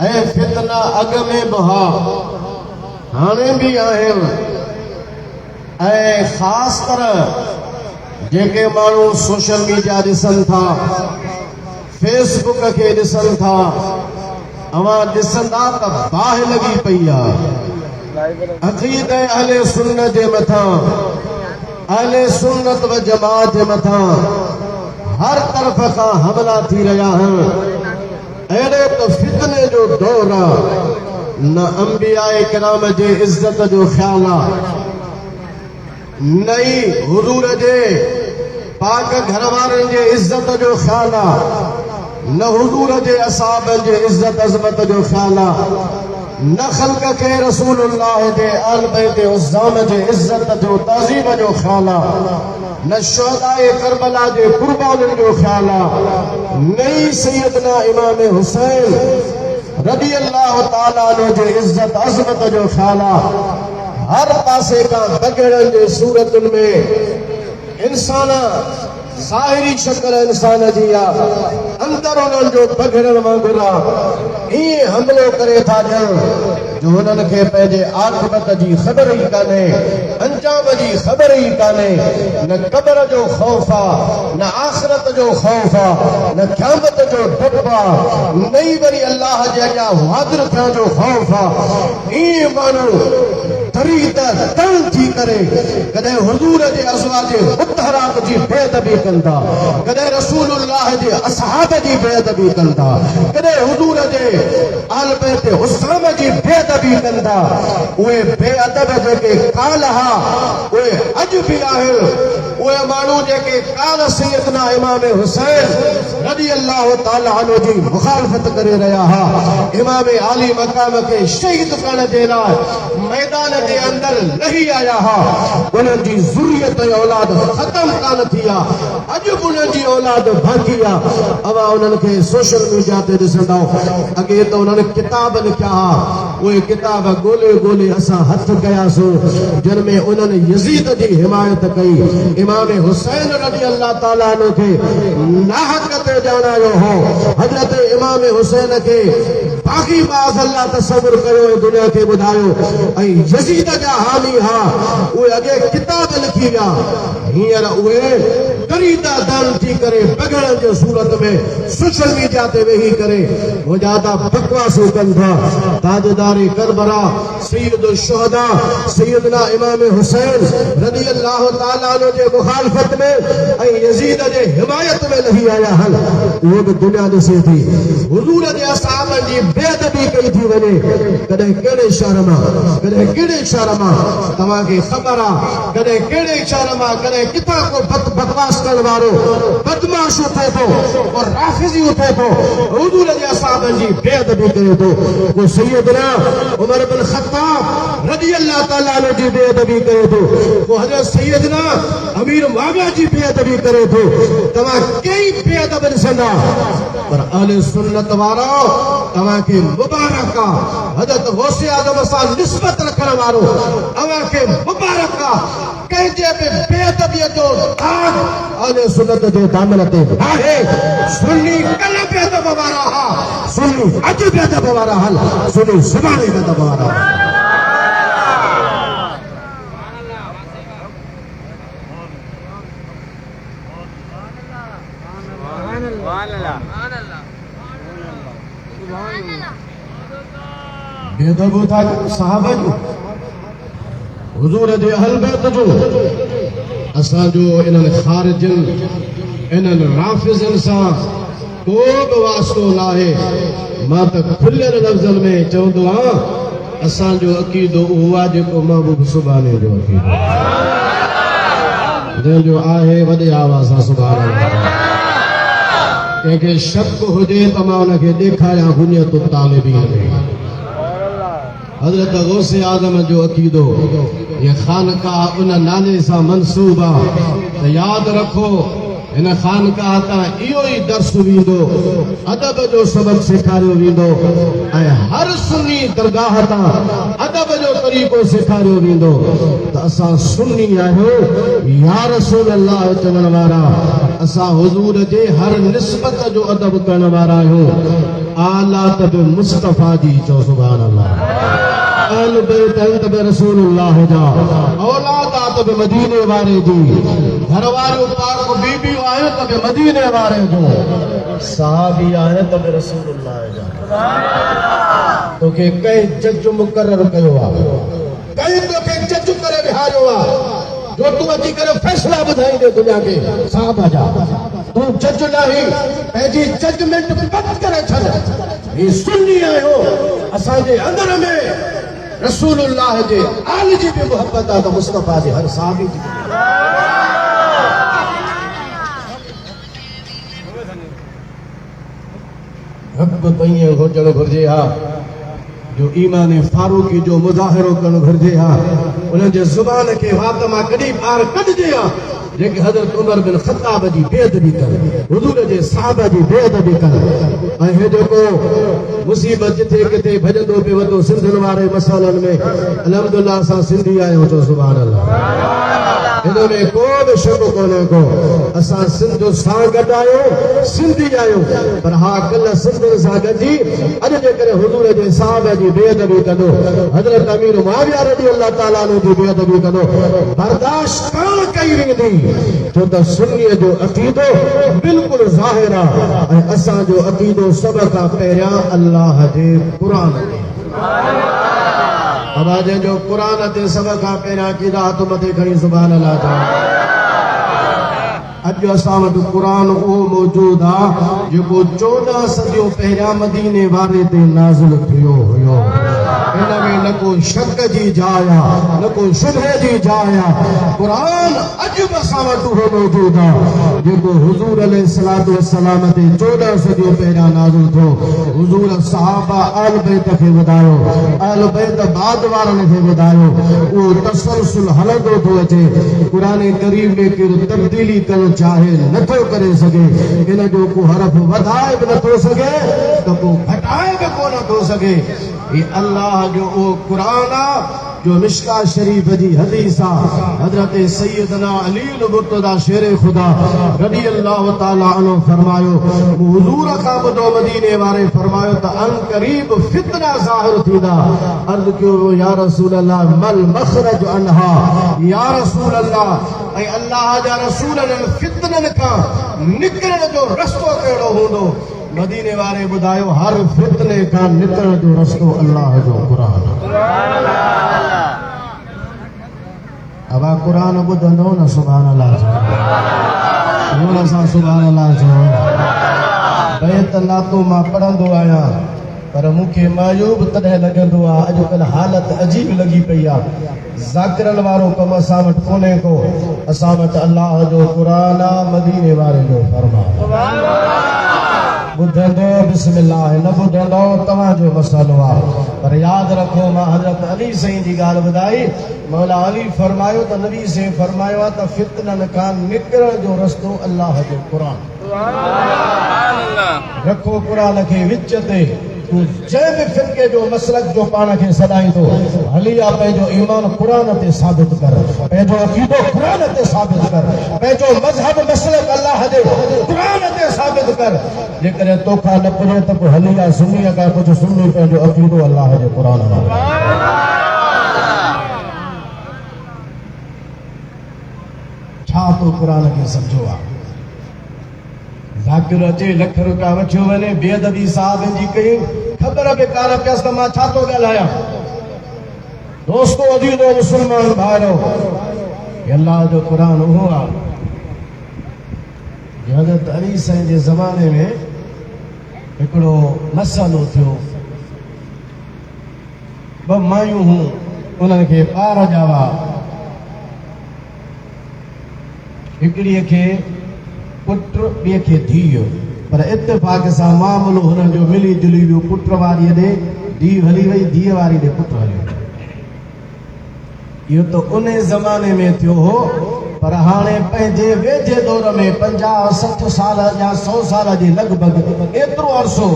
ऐं फितना अॻ में बहा हाणे भी आहिनि ऐं ख़ासि तरह जेके माण्हू सोशल मीडिया ॾिसनि था फेसबुक खे ॾिसनि था अवां ॾिसंदा त बाहि लॻी पई आहे अक़ीदे अहले सुन्नत जे मथां अहले सुन्नत व जमात जे मथां हर तरफ़ खां हमला थी रहिया आहिनि अहिड़े त फितने जो दौर आहे न अंबियाए किराम जे इज़त जो ख़्याल आहे न ई हुज़ूर जे पाक घर वारनि जे इज़त जो ख़्याल आहे न हुज़ूर जे असहाबनि जे इज़त अज़मत जो ख़्याल आहे न ख़ल्क़ खे रसूलुल्लाह जे आल बैत उज़्ज़ाम जे इज़त जो ताज़ीम जो ख़्याल आहे न शुहदाए करबला जे कुर्बाननि जो ख़्याल आहे न ई सैयदना इमाम हुसैन रज़ी अल्लाह ताला अन्हु जे इज़त अज़मत जो ख़्याल आहे हर पासे खां बग़ैरनि जे सूरतुनि में इंसान ज़ाहिरी शक्ल इंसान जी आहे अंदर उन्हनि जो बग़ैरनि वांगुरु आहे ईअं हमलो करे था ॾियनि जो हुननि खे पंहिंजे आख़िरत जी ख़बर ई कान्हे अंजाम जी ख़बर ई कान्हे न क़ब्र जो ख़ौफ़ आहे न आख़िरत जो ख़ौफ़ आहे न क़यामत जो डपु आहे न ई वरी अल्लाह जे अॻियां हाज़िर थियण जो ख़ौफ़ आहे ईअं माण्हू तरीक़ तन थी करे कॾहिं हुज़ूर जे अज़वाज मुतहरात जी बेअदबी कंदा कॾहिं रसूलुल्लाह जे असहाब जी बेअदबी कंदा कॾहिं हुज़ूर जे आल बैत उस्साम जी बेअदबी कंदा उहे बेअदब जेके काल हा उहे अॼु बि आहिनि उहे माण्हू जेके काल सैयदना इमाम हुसैन रज़ी अल्लाह ताला अन्हु जी मुखालफ़त करे रहिया हा इमाम आली मक़ाम खे शहीद करण जे लाइ मैदान जे अंदर लही आया हा उन्हनि जी ज़ुर्रियत औलाद ख़त्म कान थी आहे अॼु बि उन्हनि जी औलाद बाक़ी आहे अवां उन्हनि खे सोशल मीडिया ते ॾिसंदा अॻे त उन्हनि किताब लिखिया हा उहे किताब ॻोल्हे ॻोल्हे असां हथ कयासीं जिन में उन्हनि यज़ीद जी हिमायत कई इमाम हुसैन रज़ी अल्लाह ताला अन्हु खे नाहक ते ॼाणायो हो हज़रत इमाम हुसैन खे बाक़ी बाज़ अल्लाह तसव्वुर कयो ऐं दुनिया खे ॿुधायो ऐं यज़ीद जा हामी हा उहे अॻे किताब लिखी विया हींअर उहे करीदा दान थी करे बग़ैरनि जे सूरत में सोशल मीडिया ते वेही करे वजादा बकवासूं कनि था ताजदारे करबला सैयद शुहदा सैयदना इमाम हुसैन रज़ी अल्लाह ताला अन्हु जे मुखालफ़त में ऐं यज़ीद जे हिमायत में लही आया आहिनि उहो बि दुनिया ॾिसे थी हुज़ूर जे असहाबनि जी बेअदबी कई थी वञे कॾहिं कहिड़े शहर मां कॾहिं कहिड़े शहर मां तव्हांखे ख़बर आहे कॾहिं कहिड़े शहर मां कॾहिं किथां को बकवास करण वारो बदमाश उथे थो और राफ़िज़ी उथे थो हुज़ूर जे असहाबनि जी बेअदबी करे थो को सैयदना उमर बिन ख़त्ताब रज़ी अल्लाह ताला अन्हु जी बेअदबी करे थो को हज़रत सैयदना अमीर मुआविया जी बेअदबी करे थो तव्हां कई बेअदब ॾिसंदा पर अहले सुन्नत वारा तव्हांखे मुबारक आहे हज़रत गौसे आज़म सां निस्बत रखण वारो तव्हांखे मुबारक आहे कंहिंजे बि बेअदबीअ जो दाग अहले सुन्नत जे दामन ते आहे सुन्नी कल्ह बेअदब वारा हा सुन्नी अॼु बेअदब वारा हल सुन्नी सुभाणे बेअदब वारा बेअदब था सहाबा जो हुज़ूर जे अहल बैत जो असांजो इन्हनि ख़ारिजनि इन्हनि राफ़िज़नि सां को बि वास्तो न आहे मां त खुलियल लफ़्ज़नि में चवंदो आहियां असांजो अक़ीदो उहो आहे जेको महबूब सुभाणे जो अक़ीदो जंहिंजो आहे वॾे आवाज़ सां सुभाणे कंहिंखे शक हुजे त मां हुनखे ॾेखारियां हुनियत तालिबीन में हज़रत गौसे आज़म जो अक़ीदो ये खानकाह उन नाले सां मंसूब आहे त यादि रखो हिन खानकाह तां इहो ई दर्स वेंदो अदब जो सबक़ सेखारियो वेंदो हर सुन्नी दरगाह ता अदब जो तरीक़ो सेखारियो वेंदो त असां सुन्नी आहियो या रसूल अल्लाह चवण वारा असां हुजूर जे हर निस्बत जो अदब करण वारा आहियूं आला तब मुस्तफा जी चो सुभान अल्लाह अहल बैत तब रसूलुल्लाह जा औलाद तब मदीने वारे जी घर वारियूं पाक बीबियूं आहियो तब मदीने वारे जो साहबी आहियो तब रसूलुल्लाह जा तोखे कंहिं जज मुक़रर कयो आहे कंहिं तोखे जज करे विहारियो आहे जो तूं अची करे फ़ैसिला ॿुधाईंदे दुनिया खे साहब जा तूं जज नाही पंहिंजी जजमेंट बंदि करे छॾ ही सुन्नी आहियो असांजे अंदर में रसूलुल्लाह जे आल जी भी मोहब्बत आहे त मुस्तफा जे हर साहबी जी रब पईं हुजणु घुरिजे हा जो ईमान फारूकी जो मुज़ाहिरो करणु घुरिजे हा उन्हनि जे ज़ुबान खे वात मां कॾहिं ॿाहिरि कढिजे हा जेके हज़रत उमर बिन ख़त्ताब जी बेअदबी कर हुजूर जे साहब जी बेअदबी कर ऐं हे जेको मुसीबत जिथे किथे भॼंदो पियो वतो सिंधियुनि वारे मसाइलनि में अलहमदुलिल्लाह असां सिंधी आहियूं चओ सुभान अल्लाह हिन में को बि शक कोन्हे को असां सिंध सां गॾु आहियूं सिंधी आहियूं पर हा कल्ह सिंधियुनि सां गॾिजी अॼु जे करे हुजूर जे साहब जी बेअदबी कंदो हज़रत अमीर मुआविया रज़ी अल्लाह ताला अन्हु जी बेअदबी कंदो बर्दाश्त कोन कई वेंदी छो त सुन्नीअ जो अक़ीदो बिल्कुलु ज़ाहिर आहे ऐं असांजो अक़ीदो सभ खां पहिरियां अल्लाह जे क़ुरान ते आवाज़ जो क़ुरान ते सभ खां पहिरियां अक़ीदा हथ मथे खणी सुभान अल्लाह जा अॼु असां वटि क़ुरान उहो मौजूदु आहे जेको 14 सदियूं पहिरियां मदीने वारे ते नाज़िल थियो हुयो इन में न को शक जी जाइ आहे न को शुबहे जी जाइ आहे क़ुरान अॼु बि असां वटि उहो मौजूदु आहे जेको हुज़ूर अलैहिस्सलातु वस्सलाम ते 14 सदियूं पहिरियां नाज़िल थियो हुज़ूर सहाबा आल बैत खे ॿुधायो आल बैत बाद वारनि खे ॿुधायो उहो तसलसुल हलंदो थो अचे क़ुरान करीम में कहिड़ो तब्दीली करणु चाहे नथो करे सघे इन जो को हरफ वधाए बि नथो सघे त को घटाए बि कोन थो सघे ये अल्लाह जो ओ कुरान जो मिशका शरीफ जी हदीस हजरत सैयदना अली मुर्तदा शेर खुदा रज़ी अल्लाह ताला अन्हु फरमायो हुजूर का बदो मदीने वारे फरमायो त अन करीब फितना ज़ाहिर थींदा अर्ज़ कयो या रसूल अल्लाह मल मखरज अनहा या रसूल अल्लाह ऐं अल्लाह जा रसूल फितनन का निकरण जो रस्तो कहिड़ो हूंदो मदीने वारे ॿुधायो हर फितने का निकरण जो रस्तो अल्लाह जो क़ुरान अब क़ुरान ॿुधंदो न सुभान अल्लाह चओ असां सुभान अल्लाह चओ बैत नातो मां पढ़ंदो आहियां पर मूंखे मायूब तॾहिं लॻंदो आहे अॼुकल्ह हालत अजीब लॻी पई आहे ज़ाकिरनि वारो कमु असां वटि कोन्हे को असां वटि अल्लाह जो क़ुरान आहे मदीने वारे जो फरमान ॿुधंदो बिस्मिल्लाह न ॿुधंदो तव्हांजो मसइलो आहे पर यादि रखो मां हज़रत अली साईं जी ॻाल्हि ॿुधाई मौला अली फरमायो त नबी से फरमायो आहे त फितननि खां निकिरण जो रस्तो अल्लाह जो क़ुरान रखो क़ुरान खे विच ते तूं जंहिं बि फिरके जो मसलक जो पाण खे सॾाईंदो हली आ पंहिंजो ईमान क़ुरान ते साबित कर पंहिंजो अक़ीदो क़ुरान ते साबित कर पंहिंजो मज़हब मसलक अल्लाह जे क़ुरान ते साबित कर जेकॾहिं तोखां न पुॼे त पोइ हली आ सुन्नीअ खां कुझु सुन्नी पंहिंजो अक़ीदो अल्लाह जे क़ुरान में छा तो क़ुरान खे सम्झो आहे ज़ाकिर अचे लख रुपया वठियो वञे बेअदबी साहब जी कई ख़बर बेकार पियसि त मां छा थो ॻाल्हायां दोस्तो अजीज़ो मुस्लमान भाइरो अल्लाह जो क़ुरान उहो आहे हज़रत अली साईं जे ज़माने में हिकिड़ो मसइलो थियो ॿ मायूं हूं उन्हनि खे ॿार ॼावा हिकिड़ीअ खे पुट ॿिए खे धीउ पर इत्तेफ़ाक़ सां मामलो हुननि जो मिली जुली वियो पुट वारी ॾे धीउ हली वई धीउ वारी ॾे पुट हली वियो इहो त उन ज़माने में थियो हो पर हाणे पंहिंजे वेझे दौर में 50-60 साल या 100 साल जे लॻभॻि एतिरो अरसो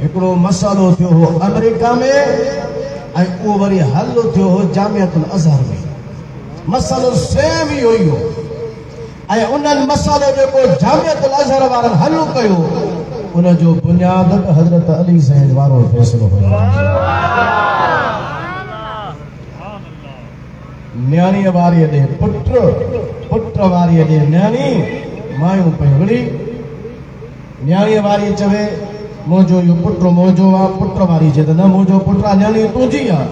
हिकिड़ो मसालो थियो हो अमेरिका में ऐं उहो वरी हल थियो हो जामियतुल अज़हर में। मसालो सेम इहो ई हो ऐं उन्हनि मसालो जेको जामियतुल अज़हर वारनि हल कयो उनजो बुनियाद हज़रत अली साईं वारो फ़ैसिलो हुयो। न्याणीअ वारीअ ॾे पुट वारीअ ॾे न्याणी मायूं पयूं विड़ी। न्याणीअ वारी चवे मुंहिंजो इहो पुट मुंहिंजो आहे, पुट वारी चए त न मुंहिंजो पुट आहे, न्याणी तुंहिंजी आहे।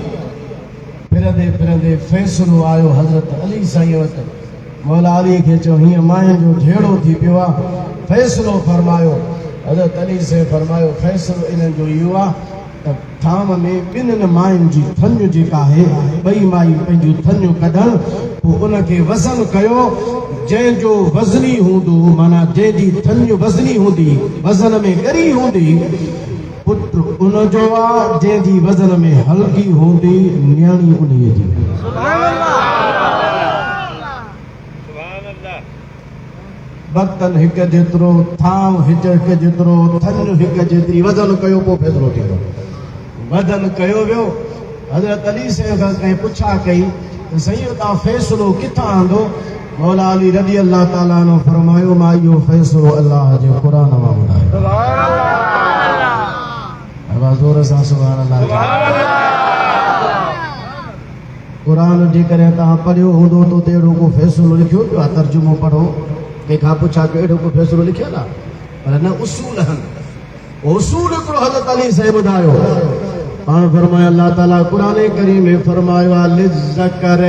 फिरंदे फिरंदे फ़ैसिलो आयो हज़रत अली साईं वटि। मौला अली खे चयो हीअं मायुनि जो झेड़ो थी पियो आहे, फ़ैसिलो फरमायो। हज़रत अली साईं फरमायो फ़ैसिलो इन्हनि जो इहो आहे त थाम में ॿिन्हिनि मायुनि जी थञ जेका आहे ॿई माई पंहिंजूं थञूं कढनि, पोइ उनखे वज़न कयो। जंहिंजो वज़नी हूंदो माना जंहिंजी थञ वज़नी हूंदी, वज़न में ॻरी हूंदी, पुट उनजो आहे। जंहिंजी वज़न में हल्की हूंदी न्याणी उन्हीअ जी। बर्तन हिकु जेतिरो, थाम हिकु जेतिरो, थञ हिकु जेतिरी, वज़न कयो पोइ फ़ैसिलो थींदो। वज़न कयो वियो। हज़रत अली साईं खां कंहिं पुछा कई त साईं तव्हां फ़ैसिलो किथां आंदो? मौला अली रज़ी अल्लाह ताला अन्हु फरमायो मां इहो फ़ैसिलो अल्लाह जे क़ुर मां ॿुधायो। ज़ोर सां सुभान अल्लाह। क़ुर जेकॾहिं तव्हां पढ़ियो हूंदो त उते अहिड़ो को फ़ैसिलो लिखियो पियो आहे, तर्जुमो पढ़ो, कंहिंखां पुछा कयो अहिड़ो को फ़ैसिलो लिखियलु आहे, पर न उसूल आहिनि। उसूल हिकिड़ो हज़रत अली साईं ॿुधायो। पाण फरमायो अल्लाह ताला क़ुर करीम में फरमायो आहे लिज़्ज़कर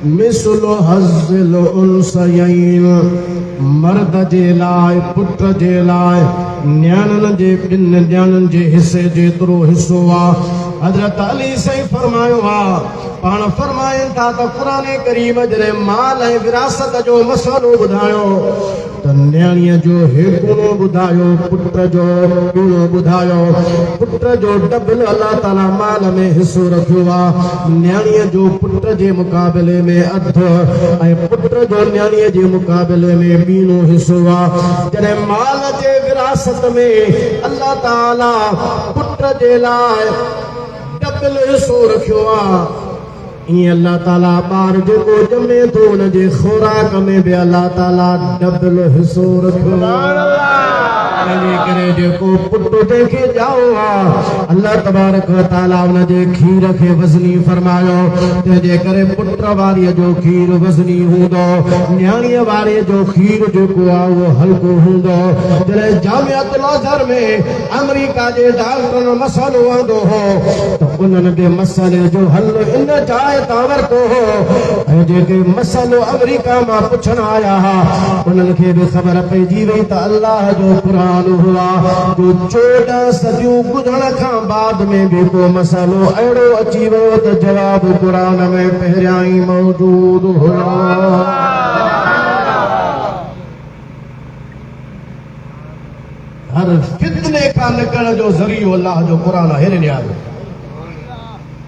मिस्लु हज़्ज़िल उन्सयैन, मर्द जे लाइ पुट जे लाइ न्याणियुनि जे ॿिनि न्याणियुनि जे हिसे जेतिरो हिसो आहे। हज़रत अली साईं फरमायो आहे, पाण फरमाइनि था त क़ुर करीम जॾहिं माल ऐं विरासत जो मसइलो ॿुधायो त न्याणीअ जो हिकुणो ॿुधायो, पुट जो ॿीणो ॿुधायो। पुट जो डबल अल्लाह ताला माल में हिसो रखियो आहे, न्याणीअ जो पुट जे मुक़ाबले में अधु ऐं पुट जो न्याणीअ जे मुक़ाबले में ॿीणो हिसो आहे। जॾहिं माल जे विरासत में अल्लाह ताला पुट जे लाइ डबल हिसो रखियो आहे, ईअं अल्लाह ताला ॿार जेको ॼमे थो उनजे खुराक में बि अल्लाह ताला डबल हिसो रखियो आहे। तंहिंजे करे जेको पुट तंहिंखे ॼाओ आहे अल्लाह तबारक व ताला उनजे खीर खे वज़नी फरमायो। तंहिंजे करे पुट वारीअ जो खीर वज़नी हूंदो, न्याणीअ वारे जो खीर जेको आहे उहो हल्को हूंदो। जॾहिं जामियतुल अज़हर में अमेरिका जे डॉक्टरनि मसइलो आंदो हो त उन्हनि खे मसइले जो हल इन जाइ तां वरितो हो ऐं जेके मसइलो अमेरिका मां पुछण आया हुआ उन्हनि खे बि ख़बर पइजी वई त अल्लाह जो क़ुर हुआ जो 14 सदियूं गुज़रण खां बाद में भी को मसइलो अहिड़ो अची वियो त जवाब क़ुर में पहिरियां ई मौजूद हुयो। हर फितने खां निकरण जो ज़रियो अल्लाह जो क़ुर हेरे ॾियारो।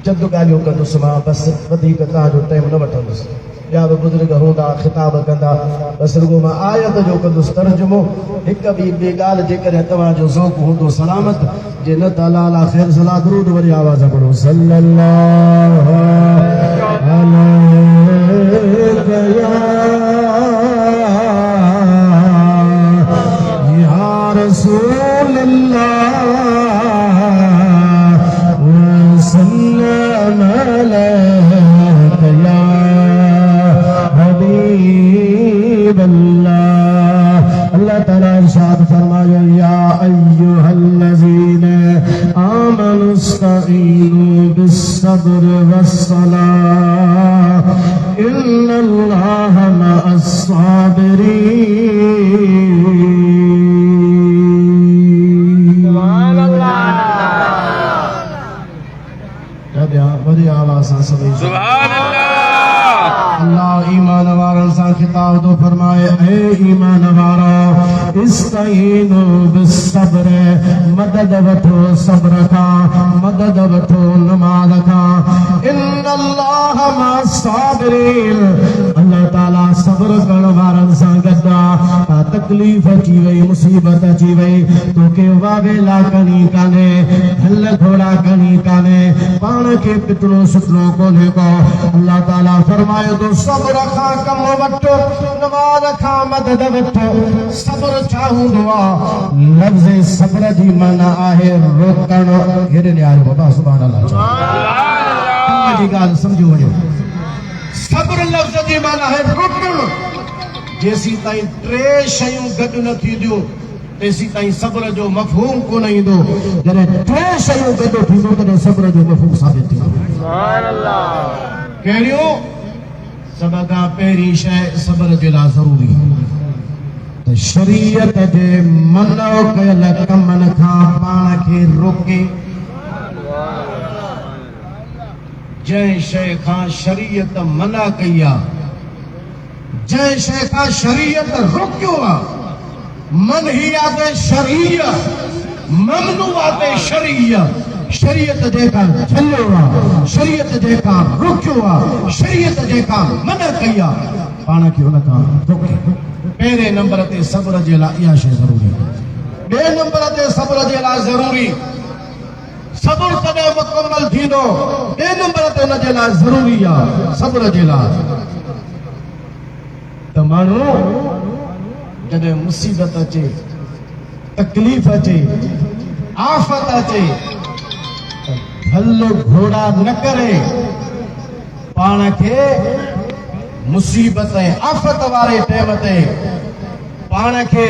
चंद ॻाल्हियूं कंदुसि मां, बसि वधीक तव्हांजो टाइम न वठंदुसि। ॿिया बि बुज़ुर्ग हूंदा ख़िताब कंदा, बसि रुॻो मां आयत जो कंदुसि तर्जुमो। हिकु ॿी ॻाल्हि जेकॾहिं तव्हांजो ज़ौक़ हूंदो सलामत जे न त अल्लाह अला ख़ैर सलाह दुरूद वरी आवाज़ पढ़ो सल्लल्लाहु अलैहि या रसूल अल्लाह वसल्लम अलैका या हबीब अल्लाह। अल्लाह ताला इरशाद फरमायो या अय्युहल्लज़ीना आमनु इस्तईनु बिस्सब्र वस्सलाह इन्नल्लाहा मअस्साबिरीन। वॾी आवाज़ सां सभई सुभान अल्लाह। अल्लाह ईमान वारनि सां खिताब थो फरमाए, ऐ ईमान वारो इस्तईनु बिस्सब्र, मदद वठो सब्र खां, मदद वठो नमाज़ खां। इन्नल्लाहा मअस्साबिरीन, अल्लाह ताला सब्र करण वारनि सां गॾु आहे। तक तकलीफ़ अची वई मुसीबत अची वई तोखे वावेला कणी काने हल घोड़ा कणी काने पाण खे पितरो सुतरो कोन्हे को अल्लाह ताला फरमायो तो सब्र खां कम वठ नमाज खां मदद वठ सब्र छा हूंदो आहे लफ़्ज़ सब्र जी माना आहे रोकण हेॾे न्यारो बाबा सुभान अल्लाह सुभान जी ॻाल्हि सम्झो वञो सब्र लफ़्ज़ जी माना आहे रोकण जेसी ताईं टे शयूं गॾु न थींदियूं तेसी ताईं सब्र जो मफ़हूम कोन ईंदो जॾहिं टे शयूं गॾु थींदो तॾहिं सब्र जो मफ़हूम साबित थींदो सुभान अल्लाह कहिड़ियूं सभ खां पहिरीं शइ सब्र जे लाइ ज़रूरी त शरीयत जे मनो कयल कमनि खां पाण खे रोके जंहिं शइ खां शरीयत मना कई आहे जंहिं शइ खां शरीयत रोकियो आहे मनहियात शरीय ममनूआत शरीय शरीयत जेका झलियो आहे शरीयत जेका रोकियो आहे शरीयत जेका मना कई आहे पाण खे हुन खां रोके पहिरें नंबर ते सब्र जे लाइ इहा शइ ज़रूरी आहे ॿिए नंबर ते सब्र जे लाइ ज़रूरी सब्र तॾहिं मुकमल थींदो ॿिए नंबर ते हुन जे लाइ ज़रूरी आहे सब्र जे लाइ त माण्हू जॾहिं मुसीबत अचे तकलीफ़ अचे आफ़त अचे हल घोड़ा न करे पाण खे मुसीबत ऐं आफ़त वारे टाइम ते पाण खे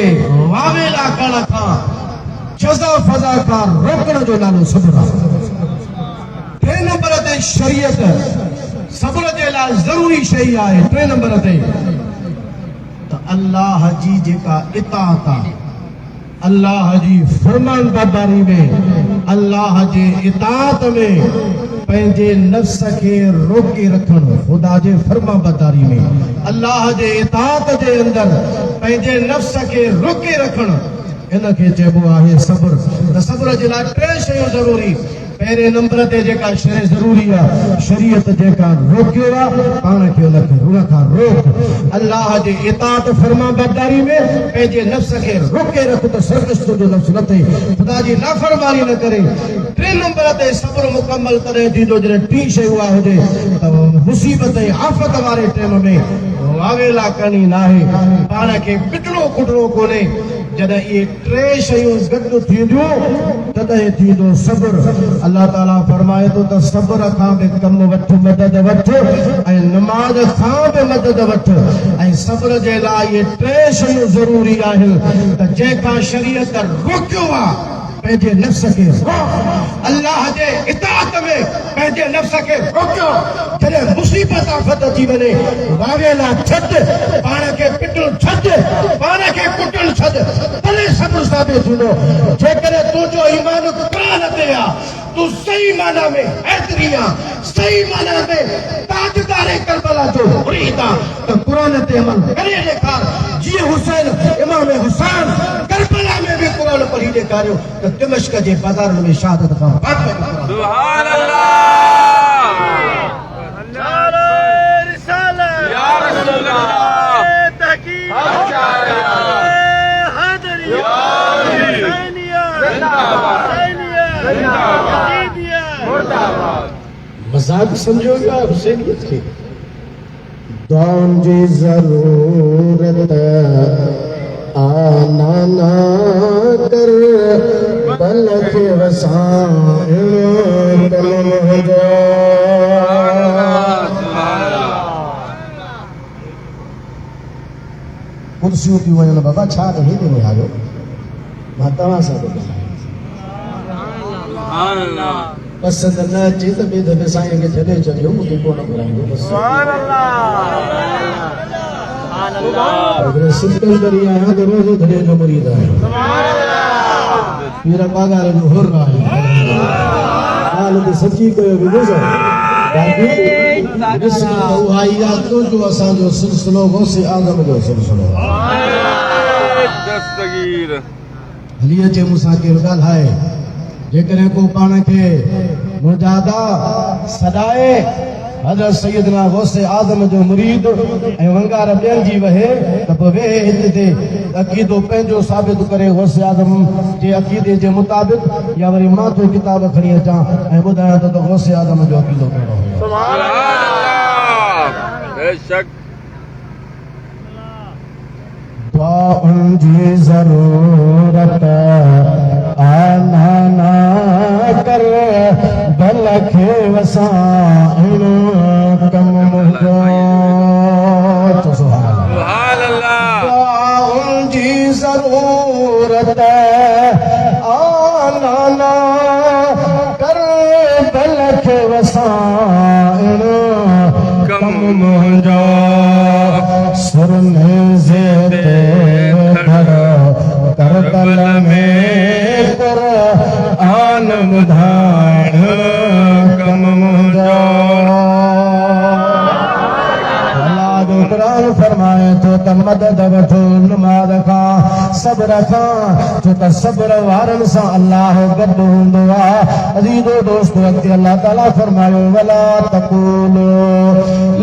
वावेला करण खां जज़ा फज़ा खां रोकण जो नालो सब्र आहे टे नंबर ते शरीयत सब्र जे लाइ ज़रूरी शइ आहे टे नंबर ते अल्लाह जी जेका इताअत आहे अल्लाह जी फरमान बरदारी में अल्लाह जे इताअत में पंहिंजे नफ्स खे रोके रखणु ख़ुदा जे फरमान बरदारी में अल्लाह जे इताअत जे अंदरि पंहिंजे नफ्स खे रोके रखणु इन खे चइबो आहे सब्र त सब्र जे लाइ टे शयूं ज़रूरी पहिरें नंबर ते जेका शइ ज़रूरी आहे शरीयत जेका रोकियो आहे पाण खे हुन खां रोक अल्लाह जे इताअत फरमा बरदारी में पंहिंजे नफ्स खे रोके रख त सरकश जो नफ्स न थिए ख़ुदा जी नाफ़रमानी न करे टे नंबर ते सब्र मुकमल तॾहिं थींदो जॾहिं टी शइ उहा हुजे त मुसीबत ऐं आफ़त वारे टाइम में वावेला करणी नाहे पाण खे पिटणो कुटणो कोन्हे जॾहिं इहे टे शयूं गॾु थींदियूं तॾहिं थींदो सब्र अल्लाह ताला फरमाए थो त सब्र खां बि कमु वठ मदद वठ ऐं नमाज़ खां बि मदद वठ ऐं सब्र जे लाइ इहे टे शयूं ज़रूरी आहिनि त जंहिंखां शरीयत रोकियो आहे पंहिंजे नफ्स खे अल्लाह जे इताअत में पंहिंजे नफ्स खे रोकियो जॾहिं मुसीबत आफ़त अची वञे वावेला छॾ पाण खे पिटणु छॾ पाण खे कुटणु छॾ तॾहिं सब्र साबित थींदो जेकॾहिं तुंहिंजो ईमान क़ुरान ते आहे तूं सही माना में हैदरी आहे सही माना में ताजदार करबला जो मुरीद आहे त क़ुरान ते अमल करे ॾेखार जीअं हुसैन इमाम हुसैन करबला में बि क़ुरान पढ़ी ॾेखारियो त दिमश्क जे बाज़ारनि में शहादत खां सुभान अल्लाह नारे रिसालत या रसूल अल्लाह तहकीक हैदरी या हुसैनिया जिंदाबाद मजाक समझोगा हुसैनियत की दौन जी जरूरत आना ना कर बल के वसाए कुर्सियों की वजह बाबा छा नहीं देने आयो मां तव्हां सां पसंद न अचे त ॿिए दफ़े साईं खे छॾे छॾियो मूंखे कोन घुराईंदो अगर सिकंदरी आहियां त रोज़ धड़े जो मुरीद आहियां पीर पागार जो हुर आहियां ॻाल्हि त सची कयो विझो बाक़ी उहा इहा तुंहिंजो असांजो सिलसिलो गौसे आज़म जो सिलसिलो हली अचे मूंसां केरु ॻाल्हाए जेकॾहिं को पाण खे मुजादा सदाए हज़रत सैयदना गौसे आज़म जो मुरीद ऐं वंगार ॿियनि जी वहे त पोइ वेहे हिते ते अक़ीदो पंहिंजो साबित करे गौसे आज़म जे अक़ीदे जे मुताबिक़ या वरी मां तो किताब खणी अचां ऐं ॿुधायां त गौसे आज़म जो अक़ीदो कहिड़ो हुयो। सुभान अल्लाह। बेशक दुआउन जी ज़रूरत आना ना कर भल खे वसाइण कम मुंहिंजो। सुभान अल्लाह। दुआउन जी ज़रूरत आना ना कर भल खे वसाइण कम मुंहिंजो। सुरनेज़े ते धड़ो करबल में क़ुरआन ॿुधाइण कम मुंहिंजो। अल्लाह जो क़ुरान फरमाए थो त मदद वठो नमाज़ खां सब्र खां छो त सब्र वारनि सां अल्लाह गॾु हूंदो आहे। अज़ीज़ो दोस्तो अॻिते अल्लाह ताला फरमायो वला तक़ूलू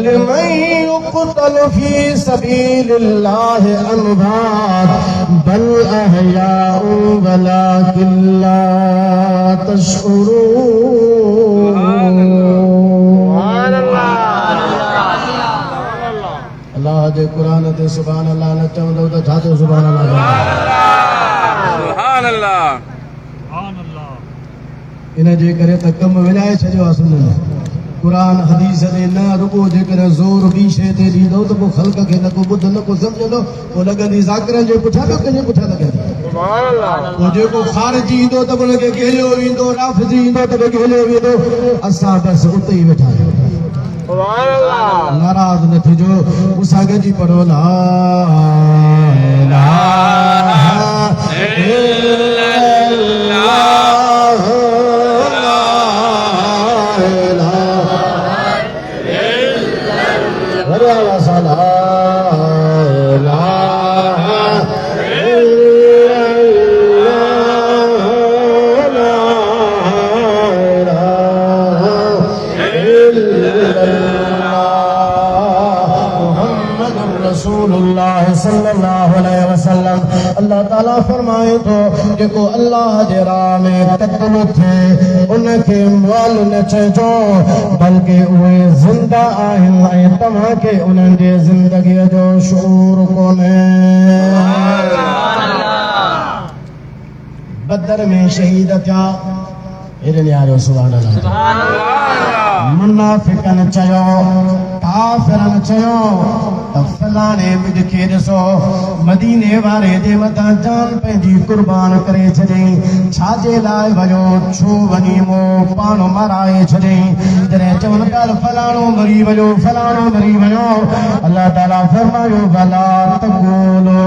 लिमन युक़्तल फी सबीलिल्लाह अमवात बल अहयाउ वलाकिन ला तशउरून। अल्लाह जे क़ुरान ते सुभान अल्लाह न चवंदो त छा थियो सुभान अल्लाह। सुभान अल्लाह। इन जे करे त कम विञाए छॾियो आहे सुननि क़ुरान हदीस ॾे न रुॻो जेकर ज़ोर ॿी शइ ते ॾींदो त पोइ ख़ल्क़ खे न को ॿुध न को सम्झंदो पोइ लॻंदी ज़ाकिरनि जे पुठियां ॿियो कंहिंजे पुठियां लॻंदी। पोइ जेको ख़ारिजी ईंदो त पोइ हुनखे गेलियो वेंदो राफ़िज़ी ईंदो त पोइ गेलियो वेंदो। असां बसि उते ई वेठा आहियूं। नाराज़ न थिजो मूंसां गॾिजी पढ़ो ला इलाहा इल्लल्लाह ला इलाहा इल्लल्लाह ला इलाहा रसूलुल्लाह सल्लल्लाहु अलैहि वसल्लम। अल्लाह ताला फरमाए थो जेको अल्लाह जे राह में क़त्ल थे उनखे मुअल न चइजो बल्कि उहे ज़िंदा आहिनि ऐं तव्हांखे उन्हनि जे ज़िंदगीअ जो शऊर कोन्हे। बदर में शहीद थिया हेॾे निहारियो सुभान अल्लाह। मुनाफ़िक़नि चयो काफ़िरनि चयो त फलाणे ॿिज खे ॾिसो मदीने वारे जे मथां जान पंहिंजी कुर्बान करे छॾियईं छाजे लाइ वञो छो वञी मो पाण माराए छॾियईं। जॾहिं चवनि पिया फलाणो मरी वञो फलाणो मरी वञो अल्लाह ताला फरमायो भला तक़ूलू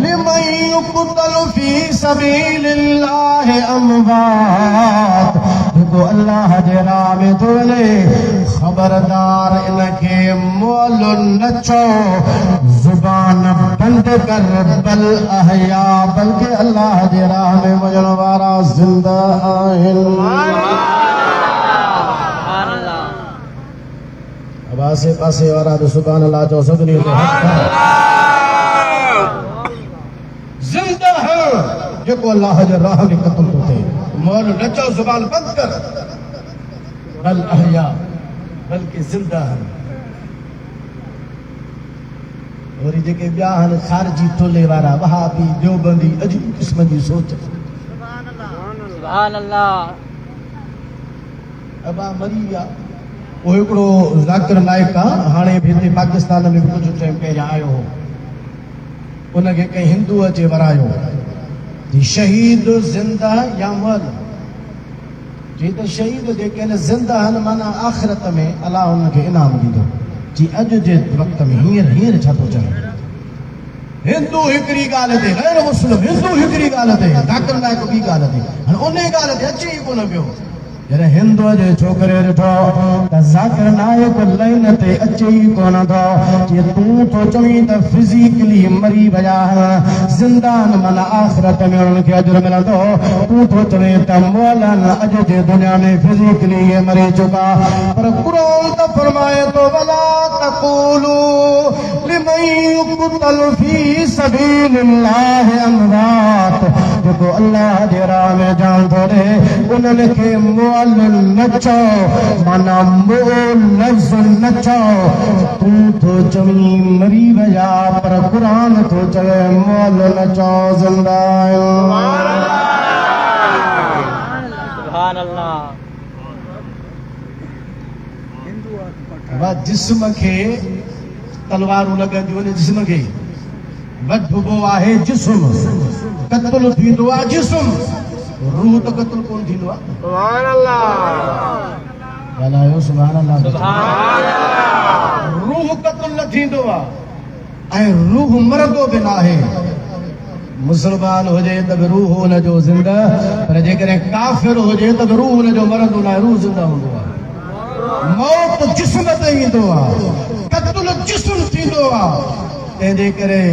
लिमन युक़्तल फी सबीलिल्लाह अमवात। जेको अल्लाह जे राह में थो वञे ख़बरदार इनखे मुअल न चओ ज़ुबान बंदि कर बल अहया बल्कि अल्लाह जे राह में वञण वारा ज़िंदा आहिनि। अब आसे पासे वारा तो सुभान अल्लाह चओ सभिनी ते ज़िंदा है जेको अल्लाह जे राह में क़त्ल थो थिए। मुअल न चओ ज़ुबान बंदि कर बल अहया बल्कि ज़िंदा है। वरी जेके ॿिया आहिनि ख़ारिजी टोले वारा वहाबी देवबंदी अजीब क़िस्म जी सोच। सुभान अल्लाह। अबा मरी विया वो हिकिड़ो ज़ाकिर नाइक आहे हाणे बि हिते पाकिस्तान में बि कुझु टाइम पहिरियां आयो हो उनखे कंहिं हिंदू अचे वरायो जी शहीद ज़िंदा या मुअल जी त शहीद जेके आहिनि ज़िंदा आहिनि माना आख़िरत में अलाह उनखे इनाम ॾींदो जी अॼु जे वक़्त में हींअर छा थो चवे हिंदू हिकिड़ी ॻाल्हि ते गैर मुस्लिम हिंदू हिकिड़ी ॻाल्हि ते ज़ाकिर नाइक ॿी ॻाल्हि ते हाणे उन ॻाल्हि ते अचे ई कोन पियो जॾहिं हिंदुअ जे छोकिरे ॾिठो त ज़ाकिर नाइक लाइन ते अचे ई कोन थो जीअं तूं थो चवीं त फिज़िकली मरी विया ज़िंदान माना आख़िरत में उन्हनि खे अजर मिलंदो तूं थो चवें त मौलान अॼु जे दुनिया में फिज़िकली मरी चुका पर क़ुरान त फरमाए थो वला तक़ूलू लिमन युक़तल फी सबीलिल्लाहि अमवात जेको अल्लाह जे राह में जान थो ॾे उन्हनि खे मोल न चओ माना मोल लफ़्ज़ न चओ तूं थो चवीं मरी विया पर क़ुरान थो चवे मोल न चओ ज़िंदा आहियो सुभान अल्लाह जिस्म खे तलवारूं लॻंदियूं आहिनि जिस्म खे वठिबो आहे जिस्म क़त्ल थींदो आहे जिस्म रूह त क़त्ल कोन थींदो आहे सुभान अल्लाह ॻाल्हायो सुभान अल्लाह सुभान अल्लाह रूह क़त्ल न थींदो आहे ऐं रूह मरंदो बि न आहे मुस्लमान हुजे त बि रूह हुनजो ज़िंदा पर जेकॾहिं काफ़िर हुजे त बि रूह हुनजो मरंदो न आहे रूह ज़िंदा हूंदो आहे मौत जिस्म ते ईंदो आहे क़त्ल जिस्म थींदो आहे तंहिंजे करे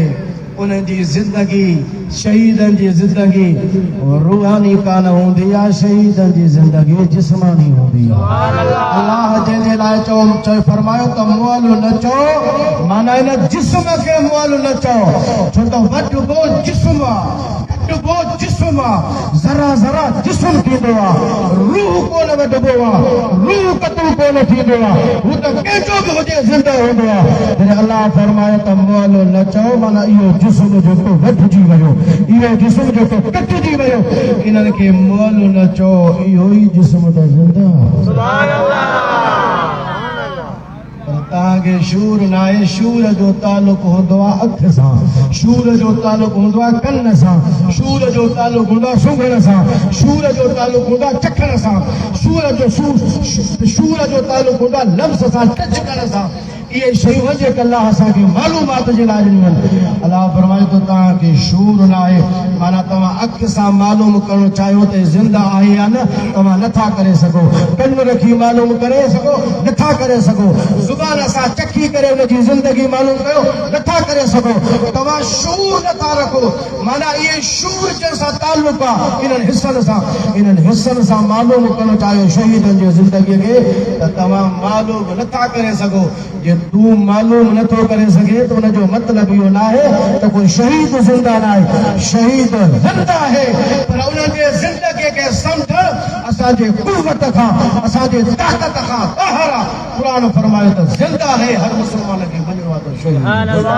उन्हनि जी ज़िंदगी शहीदनि जी ज़िंदगी रूहानी कान हूंदी आहे शहीदनि जी ज़िंदगी जिस्मानी हूंदी आहे अलाह जंहिंजे लाइ चओ फरमायो त मोल न चओ माना हिन जिस्म खे मोल न चओ छो त वठिबो जिस्म आहे वठिबो जिस्म आहे ज़रा ज़रा जिस्म थींदो आहे रूह कोन वठिबो आहे रूह क़त्ल कोन थींदो आहे हू त कंहिंजो बि हुजे ज़िंदा हूंदो आहे जॾहिं अलाह फरमायो त मोल न चओ माना इहो जिस्म जेको वठिजी वियो इहो जिस्म जेको कटिजी वियो इन्हनि खे मोल न चओ इहो ई जिस्म त ज़िंदा सुभान अल्लाह पर तव्हांखे शूर न आहे शूर जो तालुक हूंदो आहे अख सां शूर जो तालुक हूंदो आहे कन सां शूर जो तालुक हूंदो आहे सुंघण सां शूर जो तालुक हूंदो आहे चखण सां शूर जो तालुक हूंदो आहे लफ़्ज़ सां टच करण सां इहे शयूं जेके अलाह असांखे मालूमात जे लाइ ॾिनियूं आहिनि अलाह फरमाए थो तव्हांखे शूर न आहे माना तव्हां अख सां मालूम करणु चाहियो त ज़िंदा आहे या न तव्हां नथा करे सघो कन रखी मालूम करे सघो नथा करे सघो ज़ुबान सां चखी करे हुनजी ज़िंदगी मालूम कयो नथा करे सघो तव्हां शूर नथा रखो माना इहे शूर जंहिंसां तालुक आहे इन्हनि हिसनि सां मालूम करणु चाहियो शहीदनि जी ज़िंदगीअ खे त तव्हां मालूम नथा करे सघो जे तूं मालूम नथो करे सघे त हुनजो मतिलबु इहो न आहे त कोई शहीद ज़िंदा न आहे शहीद ज़िंदा आहे पर उन्हनि जे ज़िंदगीअ खे सम्झणु असांजे कुवत खां असांजे ताक़त खां ॿाहिरि आहे क़ुरान फरमायो त ज़िंदा आहे हर मुस्लमान खे मञिणो आहे त शहीद सुभान अल्लाह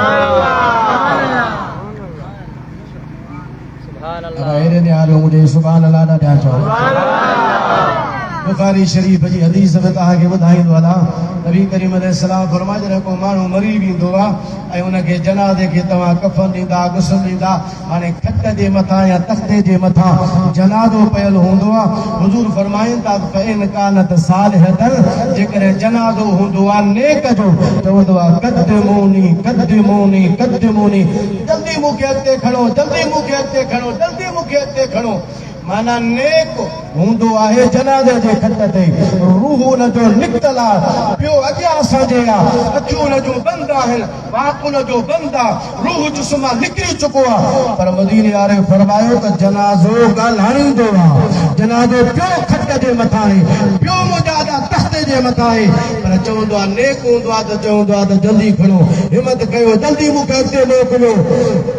सुभान अल्लाह अहिड़े निहारे हुजे सुभान अल्लाह ॾाढा चओ बुखारी शरीफ़ जी हदीस में तव्हांखे ॿुधाईंदो हलां नबी करीम अलैहिस्सलाम फरमाए जॾहिं को माण्हू मरी वेंदो आहे ऐं उनखे जनाज़े खे तव्हां कफ़न ॾींदा गुस्ल ॾींदा हाणे खट जे मथां या तख़्ते जे मथां जनाज़ो पयल हूंदो आहे हुज़ूर फरमाइनि था फ़इन कानत सालिहतन जेकॾहिं जनाज़ो हूंदो आहे नेक जो चवंदो आहे क़द्दिमूनी क़द्दिमूनी क़द्दिमूनी जल्दी मूंखे अॻिते खणो जल्दी मूंखे अॻिते खणो जल्दी मूंखे अॻिते खणो माना नेक हूंदो आहे जनाज़े जे खट ते रूह हुनजो निकितल आहे ॿियो अॻियां असांजे आहे अखियूं हुनजूं बंदि आहिनि वाक हुनजो बंदि आहे रूह जिस्म मां निकिरी चुको आहे पर मदीने वारे फरमायो त जनाज़ो ॻाल्हाईंदो आहे जनाज़ो ॿियो खट जे मथां आहे ॿियो मुजादा तख़्ते जे मथां आहे पर चवंदो आहे नेक हूंदो आहे त चवंदो आहे त जल्दी खणो हिमत कयो जल्दी मूंखे अॻिते मोकिलियो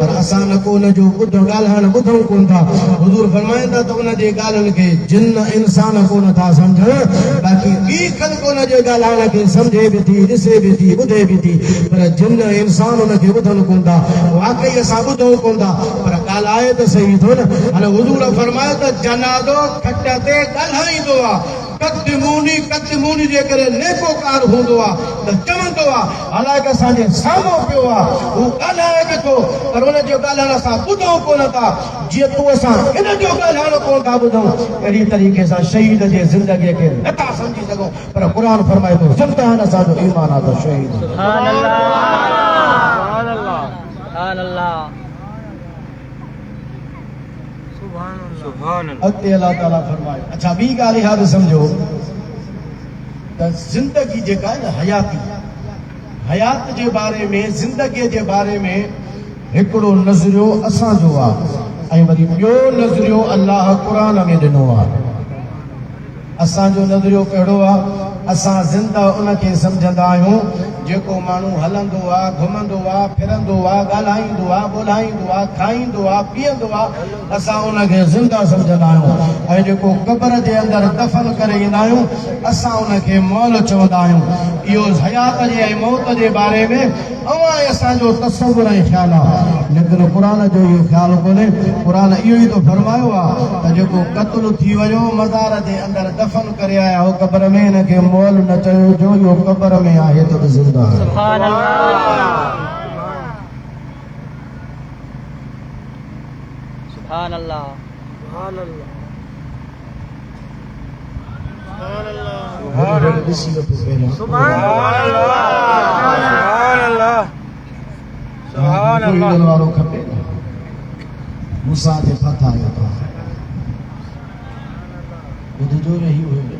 पर असां न को हुनजो ॻाल्हाइण ॿुधूं कोन था हुज़ूर फरमाइनि था त उनजे ॻाल्हियुनि खे जिन इंसान कोन था सम्झनि बाक़ी ॿी ख़ल्क़ उनजे ॻाल्हाइण खे सम्झे बि थी ॾिसे बि थी ॿुधे बि थी पर जिन इंसान उनखे ॿुधनि कोन था वाक़ई असां ॿुधूं कोन था पर ॻाल्हाए त सही थो न हाणे हुज़ूर फरमायो त जनाज़ो खट ते ॻाल्हाईंदो आहे क़द्दिमूनी क़द्दिमूनी जे करे नेकोकार हूंदो आहे त चवंदो आहे हालांकि असांजे साम्हूं पियो आहे हू ॻाल्हाए बि थो पर हुनजो ॻाल्हाइण असां ॿुधूं कोन था जीअं तूं असां हिन जो ॻाल्हाइण कोन था ॿुधूं अहिड़ी तरीक़े सां शहीद जे ज़िंदगीअ खे नथा सम्झी सघूं पर क़ुर फरमाए थो ज़िंदा असांजो ईमान आहे त शहीद सुभान अल्लाह सुभान अल्लाह सुभान अल्लाह अॻिते अलाह ताला फरमायो। अच्छा ॿी ॻाल्हि इहा बि सम्झो त ज़िंदगी जेका आहे न हयात जे बारे में, ज़िंदगीअ जे बारे में हिकिड़ो नज़रियो असांजो आहे ऐं वरी ॿियो नज़रियो अलाह क़ुरान में ॾिनो आहे। असांजो नज़रियो कहिड़ो आहे? असां ज़िंदा उनखे सम्झंदा आहियूं जेको माण्हू हलंदो आहे, घुमंदो आहे, फिरंदो आहे, ॻाल्हाईंदो आहे, ॿोलाईंदो आहे, खाईंदो आहे, पीअंदो आहे, असां उनखे ज़िंदा सम्झंदा आहियूं। ऐं जेको क़बर जे अंदरि दफ़न करे ईंदा आहियूं असां उनखे मौल चवंदा आहियूं। इहो हयात जे ऐं मौत जे बारे में अवां असांजो तसव्वुर ऐं ख़्यालु आहे, लेकिन क़ुरान जो इहो ख़्यालु कोन्हे। क़ुरान इहो ई तो फरमायो आहे त जेको क़त्ल थी वियो मज़ार जे अंदरि दफ़न करे आया हो क़बर में, हिनखे मौल न चयो जो इहो क़बर में आहे त ज़िंदा आहे। सुभान अल्लाह, सुभान अल्लाह, सुभान अल्लाह, ॾिसी वठो पहिरियां। सुभान अल्लाह, सुभान अल्लाह, ईंदड़ वारो खपे न, मूसा जे फत आयो त ॿुधजो रही हुयो।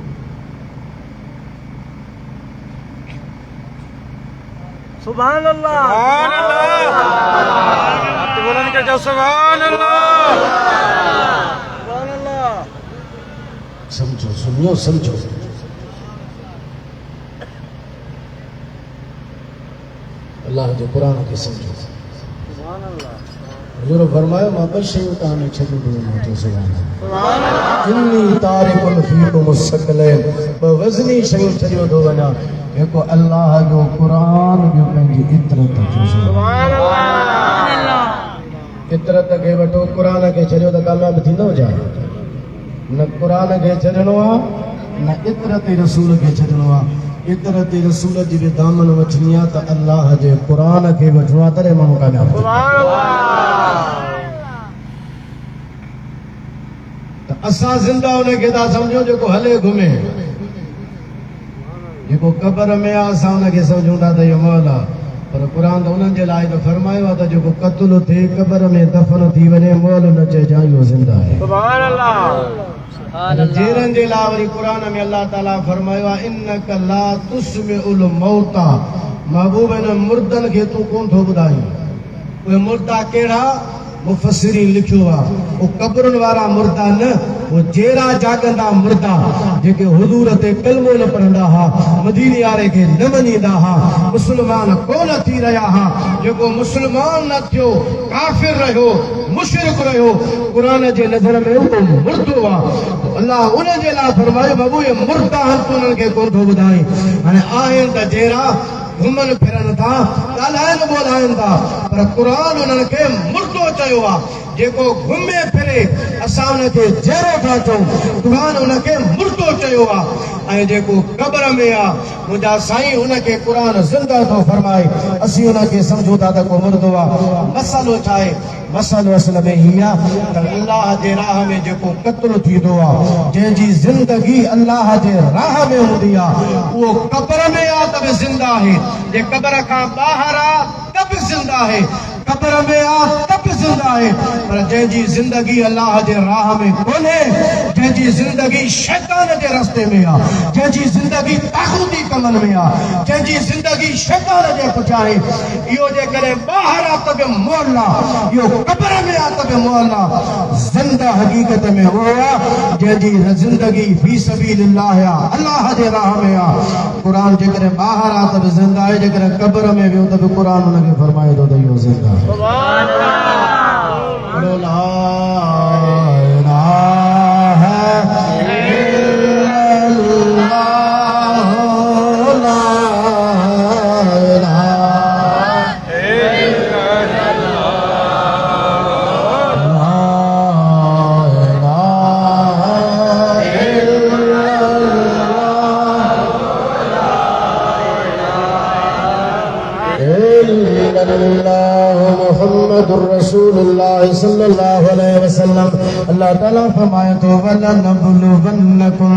सुभान अल्लाह, सुभान अल्लाह, बुलंद कर जाओ, सुभान अल्लाह, सुभान अल्लाह। समझो, सुनियो, समझो। अल्लाह जो कुरान खे समझो। सुभान अल्लाह, हुजूर फरमायो मां ॿ शयूं तव्हां में छॾे ॾिनो थो सुभान इन्नी तारिकुन फीकुम मुस्तक़िलैन, ॿ वज़नी शयूं छॾियो थो वञा, हिकु अल्लाह जो क़ुरान, ॿियो पंहिंजी इतरत जो। सुभान अल्लाह, इतरत खे वठो, क़ुरान खे छॾियो त कामयाबु थींदो छा? न क़ुरान खे छॾिणो आहे न इतरत रसूल खे छॾिणो आहे। इतरत रसूल जी बि दामन वठणी आहे त अल्लाह जे क़ुरान खे वठिणो आहे, तॾहिं माण्हू कामयाबु थींदो। त असां ज़िंदा उनखे था सम्झूं जेको हले घुमे, जेको क़बर में आहे असां उनखे सम्झूं था त इहो मौल आहे, पर क़ुरान त उन्हनि जे लाइ त फरमायो आहे त जेको क़त्ल थिए क़बर में दफ़न थी वञे मौल न चइजां, इहो ज़िंदा आहे। सुभान अल्लाह, जेरनि जे लाइ वरी क़ुरान में अल्लाह ताला फरमायो आहे इन्नक ला तुस्मिउल मौता, महबूब इन मुर्दनि खे तूं कोन थो ॿुधाईं। उहे मुर्दा कहिड़ा? मुफ़सिरीन लिखियो आहे वो क़बरुनि वारा मुर्दा न, वो जेरा जागंदा मुर्दा जेके हुज़ूर ते कलमो न पढ़ंदा हा, मदीने वारे खे न मञींदा हा, मुस्लमान कोन थी रहिया हा, जेको मुस्लमान न थियो, काफ़िर रहियो, मुशरिक रहियो, क़ुरान जे नज़र में उहो मुर्दो आहे। अल्लाह उन जे लाइ फरमायो बाबू ये मुर्दा आहिनि, तूं उन्हनि खे कोन थो ॿुधाईं। हाणे आहिनि त जहिड़ा घुमनि फिरनि था, ॻाल्हाइनि ॿोलाइनि था, पर क़ुरान उन्हनि खे मुर्दो चयो आहे। जेको घुमे फिरे असां उनखे जहिड़ो था चऊं, क़ुरान उनखे मुर्दो चयो आहे। ऐं जेको क़बर में आहे मुंहिंजा साईं उनखे क़ुरान ज़िंदा थो फरमाए, असीं उनखे सम्झूं था त को मुर्दो आहे। मसइलो छा आहे? मसइलो असल में हीअ आहे त अल्लाह जे राह में जेको क़त्ल थींदो आहे, जंहिंजी ज़िंदगी अल्लाह जे राह में हूंदी आहे, उहो क़बर में आहे त बि ज़िंदा आहे, जे क़बर खां ॿाहिरि आहे त बि ज़िंदा आहे, क़बर में आहे त बि ज़िंदा आहे। पर जंहिंजी ज़िंदगी अल्लाह जे राह में कोन्हे, जंहिंजी ज़िंदगी शैतान जे रस्ते में आहे, जंहिंजी ज़िंदगी ताक़ूती कमनि में आहे, जंहिंजी ज़िंदगी शैतान जे पुठियां आहे, इहो जेकॾहिं ॿाहिरि आहे त बि मौल आहे, इहो क़बर में आहे त बि मौल आहे। ज़िंदा हक़ीक़त में उहो आहे जंहिंजी ज़िंदगी फी सबीलिल्लाह आहे, अल्लाह जे राह में आहे। क़ुरान जेकॾहिं ॿाहिरि आहे त बि ज़िंदा आहे, जेकॾहिं क़बर में वियो त बि क़ुरान हुनखे फरमाए थो त इहो ज़िंदा आहे। सुभान अल्लाह, ला इलाहा इल्लल्लाह मुहम्मदुर रसूलुल्लाह सल्लल्लाहु अलैहि वसल्लम अल्लाह ताला फरमाए तो वलनबलुवन्नकुम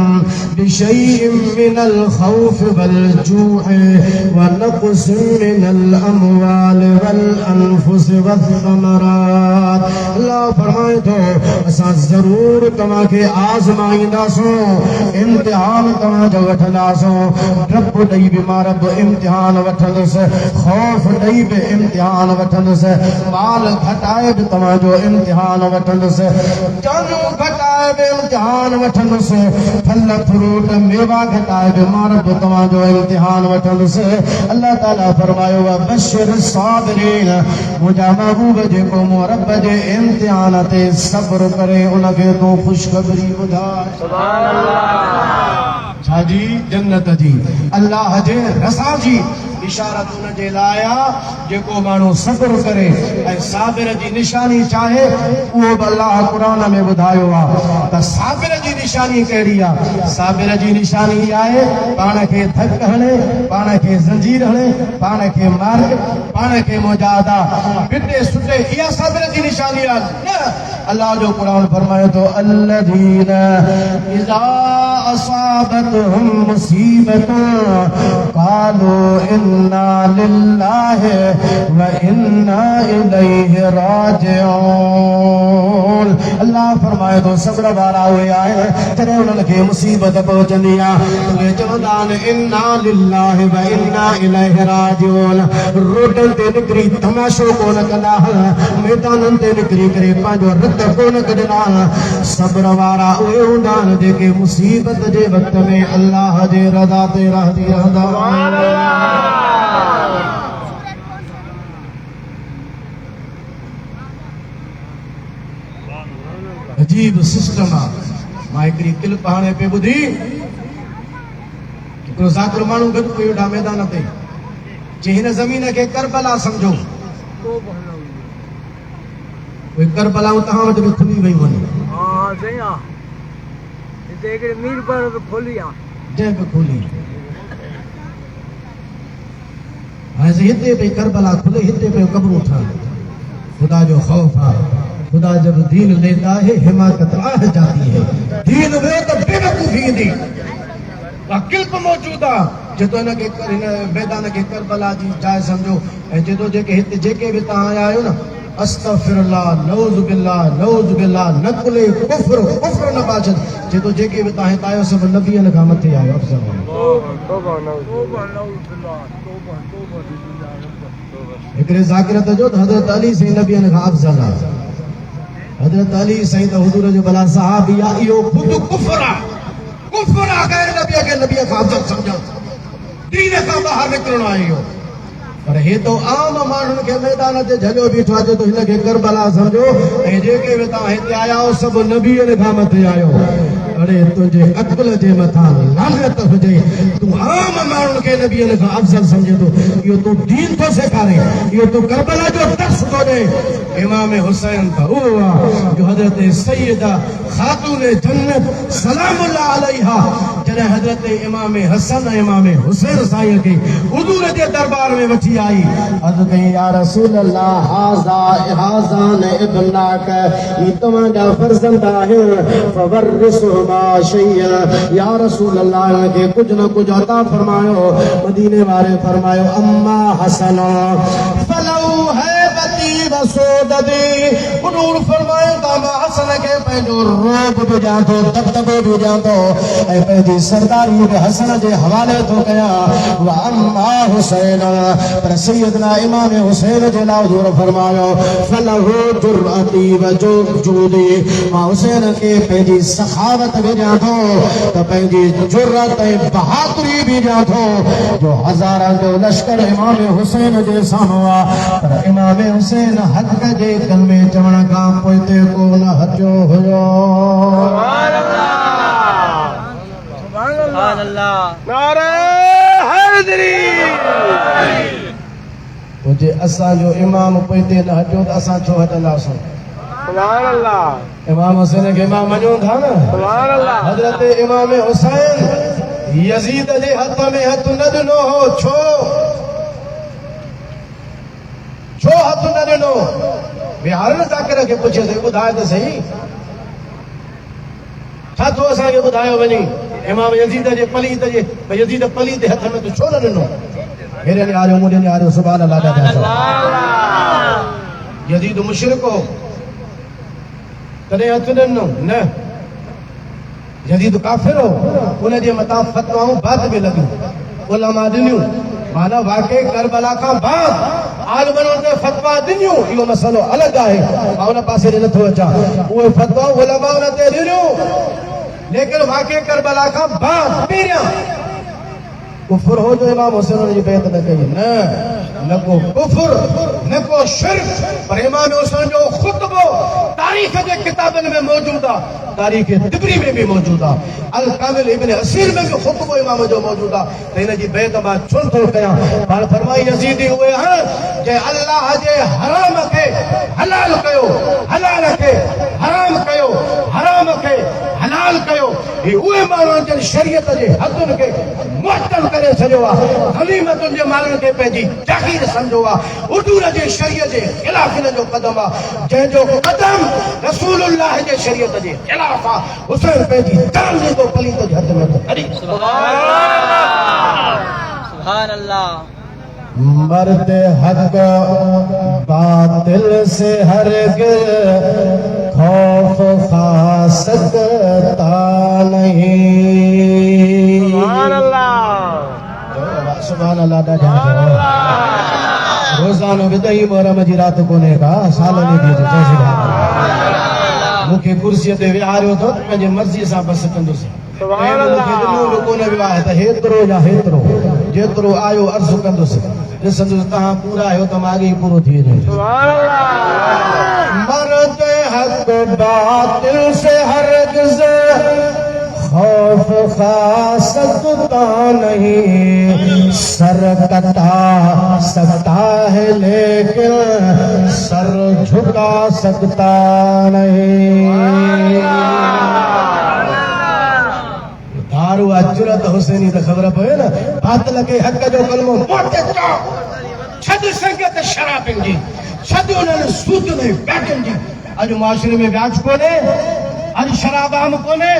बिशैइन मिनल खौफ वल जू'i व नक़सिन मिनल अमवाल वल अनफुस वस्समरात। अल्लाह फरमाए तो असां जरूर तव्हांखे आज़माईंदासूं, इम्तिहान तव्हांजो वठंदासूं। रब ॾेई बि मां रब इम्तिहान वठंदुसि, खौफ ॾेई बि इम्तिहान वठंदुसि, माल घटाए बि तव्हांजो इम्तिहान वठंदुसि, जानूं घटाए बि इम्तिहान वठंदुसि, फल फ्रूट मेवा घटाए बि मां रब तव्हांजो इम्तिहान वठंदुसि। अल्लाह ताला फरमायो बशिर साबिरीन, मुंहिंजा महबूब जेको मूं रब जे इम्तिहान ते सब्र करे उनखे तूं ख़ुशख़बरी ॿुधाए। सुभान अल्लाह। छाजी? जन्नत जी, अल्लाह जे रज़ा जी इशारत उन जे लाइ आहे जेको माण्हू सब्र करे। ऐं साबिर जी निशानी चाहे उहो बि अल्लाह क़ुर में ॿुधायो आहे त साबिर जी निशानी कहिड़ी आहे। साबिर जी निशानी आहे पाण खे धक हणे, पाण खे ज़ंजीर हणे, पाण खे मारे, पाण खे मुजाहदा बिटे सुटे, इहा साबिर जी निशानी आहे न। अल्लाह जो क़ुर फरमाए थो अल्लज़ीन इज़ा असाबतहुम मुसीबतुन क़ालू इन्ना लिल्लाहि व इन्ना इलैहि राजिऊन। अल्लाह फरमाए थो सब्र वारा उहे आहिनि जॾहिं उन्हनि खे मुसीबत पहुचंदी आहे उहे चवंदा आहिनि इन्ना लिल्लाहि व इन्ना इलैहि राजिऊन। रोडनि ते निकिरी तमाशो कोन कंदा, मैदाननि ते निकिरी करे पंहिंजो रत कोन कढंदा। सब्र वारा उहे हूंदा आहिनि जेके मुसीबत जे वक़्त में अल्लाह जे रज़ा ते रहंदी रहंदा। अजीब सिस्टम आहे। मां हिकिड़ी क्लिप हाणे पे ॿुधी, हिकिड़ो ज़ाकिर माण्हू गॾु पियो वेठा मैदान ते, चई हिन ज़मीन खे करबला सम्झो। उहे करबलाऊं तव्हां वटि बि खुली वयूं आहिनि। हाँ सही आहे। हिते हिकिड़ी मीर पर खोली आहे, जंहिं बि खोली। हाणे हिते पई करबला खुले, हिते पे कब्रूं ठहनि। खुदा जो खौफ आहे। खुदा जब दीन लेता है हिमाकत आह जाती है। दीन में तो बेवकूफी ईंदी। किल्प मौजूद आहे जेतो हिनखे हिन मैदान खे करबला जी जाइ सम्झो। ऐं जेतो जेके हिते जेके बि तव्हां आया आहियो न, अस्तगफिरुल्लाह नऊज़ बिल्लाह नकुले कुफ्र न बाजत। जेतो जेके बि तव्हां हिते आयो सभु नबियनि खां मथे आयो। अफ़ज़ल हिकिड़े ज़ाकिरत जो त हज़रत अली साईं नबियनि खां अफ़ज़ल आहे। हज़रत अली साईं त हुज़ूर जो भला सहाबी आहे, इहो ख़ुदि कुफ्र आहे। कुफ्र आहे गैर नबी खे नबी खां अफ़ज़ल सम्झणु, दीन खां ॿाहिरि निकिरणो आहे इहो। पर हे तो आम माण्हुनि खे मैदान ते झलियो बीठो आहे, तो हिनखे करबला सम्झो। ऐं जेके बि तव्हां हिते आया आहियो सभु नबीअनि खां मथे आयो। अरे तुंहिंजे अक़ल जे मथां लानत हुजे, तूं आम माण्हुनि खे नबीअनि खां अफ़ज़ल सम्झे थो। इहो तूं दीन थो सेखारे, इहो तूं करबला जो दर्स थो ॾे। इमाम हुसैन त उहो आहे जो हज़रत सैयदा ख़ातून जन्नत सलामुल्लाह अलैहा जॾहिं हज़रत इमाम हसन ऐं इमाम हुसैन साईं खे हुज़ूर जे दरबार में वठी आई, अर्ज़ु कई या रसूल अल्लाह हाज़ान इब्नाक, ही तव्हांजा फ़र्ज़ंद आहिनि, फ़वर्रिसहुमा शैअन। या रसूल अल्लाह इनखे कुझु न कुझु अता फरमायो। मदीने वारे फरमायो अम्मा हसन फलऊ हैबती वसोददी। हुज़ूर फरमायो त मां हसन खे पंहिंजो रोब बि ॾियां थो, दबदबो बि ॾियां थो, ऐं पंहिंजी सरदारी बि हसन जे हवाले थो कयां। व अम्मा हुसैन, पर सैयदना इमाम हुसैन जे लाइ हुज़ूर फरमायो फलहु जुरअती व जूदी। मां हुसैन खे पंहिंजी सखावत बि ॾियां थो, त पंहिंजी जुरअत ऐं बहादुरी बि ॾियां थो। जो हज़ारनि जो लश्कर इमाम हुसैन जे साम्हूं आहे, पर इमाम हुसैन हक़ जे कलमे चवण खां पोइ ते कोन हटियो हुयो। सुभान अल्लाह। नारे हैदरी। जे असांजो इमाम पोइ ते न हटियो त असां छो हटंदासीं? सुभान अल्लाह। इमाम हुसैन खे इमाम मञूं था न। सुभान अल्लाह। हज़रत इमाम हुसैन यज़ीद जे हथ में हथ न ॾिनो हो। छो हथ न ॾिनो? बिहार न ज़ाकिर खे पुछे तो ॿुधाए त सही छा थो असांखे ॿुधायो वञी इमाम यज़ीद जे पलीत जे यज़ीद पलीत हथ में तू छो न ॾिनो हेॾे निहारियो मूं ॾे निहारियो सुभान अल्लाह ॾाढा यज़ीद मुशरिक हो तॾहिं हथ ॾिनो न यज़ीद काफ़िर हो उन जे मथां फतवाऊं बाद में लॻियूं उलमा ॾिनियूं माना वाकई करबला खां बाद आलिमनि ते फतवा ॾिनियूं इहो मसइलो अलॻि आहे मां उन पासे ॾे नथो अचां उहे फतवा उलमा उन ते ॾिनियूं लेकिन वाकई करबला खां बाद पहिरियां कुफर हो जो इमाम हुसैन जी बैत न कई न को कुफर न को शिर्क पर इमाम हुसैन जो खुतबो तारीख के किताबन में मौजूद है तारीख तिबरी में भी मौजूद है अल कामिल इब्न असीर में भी खुतबो इमाम जो मौजूद है तो इन जी बैत मां छो थो कया पर फरमाई यजीदी हुए हैं जे अल्लाह जे हराम के हलाल कयो हलाल के हराम कयो हराम के हलाल कयो ही उहे माण्हू जन शरीयत जे हदुन के मुअत्तल करे छॾियो आहे गनीमतुनि जे मालनि खे पंहिंजी जागीर सम्झो आहे उजूर जे शरीयत जे ख़िलाफ़ हिन जो क़दम आहे जंहिंजो क़दम रसूलुल्लाह जे शरीयत जे ख़िलाफ़ आहे हुसैन पंहिंजी जान ॾींदो पलीत जे हथ में सुभान अल्लाह मर्द हक बातिल से हरगिज़ खौफ खा सकता नहीं सुभान अल्लाह सुभान अल्लाह ॾाढा रोज़ानो विदई मोहरम जी राति कोन्हे का साल में ॾींहुं जो मूंखे कुर्सीअ ते विहारियो थो पंहिंजे मर्ज़ीअ सां बसि कंदुसि सुभान अल्लाह कोन्हे वियो आहे त हेतिरो या हेतिरो जेतिरो आयो अर्ज़ु कंदुसि ॾिसंदुसि तव्हां पूरा आहियो त मां अॻे ई पूरो थी वञे सुभान अल्लाह मर्द हक बातिल से हरगिज़ खौफ खा सकता नहीं सर कटा सकता है लेकिन सर झुका सकता नहीं दारू अजुरत हुसैनी तो खबर पवे न बातिल के हक जो कलमो मोटे चो छद संगत शराबन जी छद उन्हनि सूद ने बैठन जी अज मुआशरे में व्याज कोने अज शराब आम कोने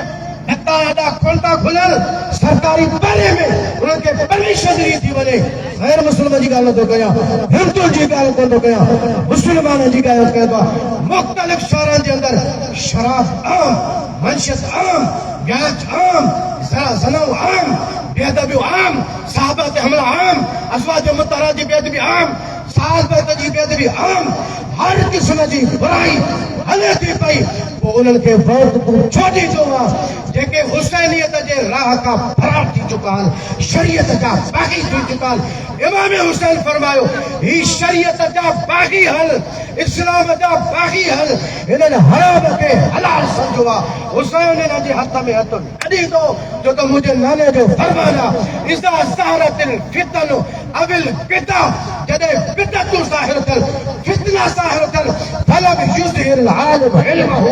नता अदा कोलता खुलल सरकारी बारे में उनके परमिशन दी थी वने गैर मुस्लिम जी गाल तो कया हिंदू जी गाल तो कया मुसलमान जी गाल कहबा मुख्तलिफ शहरन के अंदर शराब आम मंशत आम व्याज आम ज़ना आम बेअदबी आम साहबा ते हमला आम अज़वाज मुतहरा जी बेअदबी आम साहबा जी बेअदबी आम हर किस्म जी बुराई हले थी पई वो उन्हनि खे वक़्तु तूं छोड़ी जो आहे जेके हुसैनियत जे राह खां फरार थी चुका आहिनि शरीयत जा बाग़ी थी चुका आहिनि इमाम हुसैन फरमायो ही शरीयत जा बाग़ी हल इस्लाम जा बाग़ी हल इन्हनि हराम खे हलाल सम्झो आहे हुसैन हिन जे हथ में हथ कढी दो जो त मुंहिंजे नाने जो फरमान आहे इज़ा ज़हरतिल फितन अविल बिदा जॾहिं बिदतूं ज़ाहिर थियल फितना ज़ाहिर थियल फलब युज़हिर आलिम इल्महु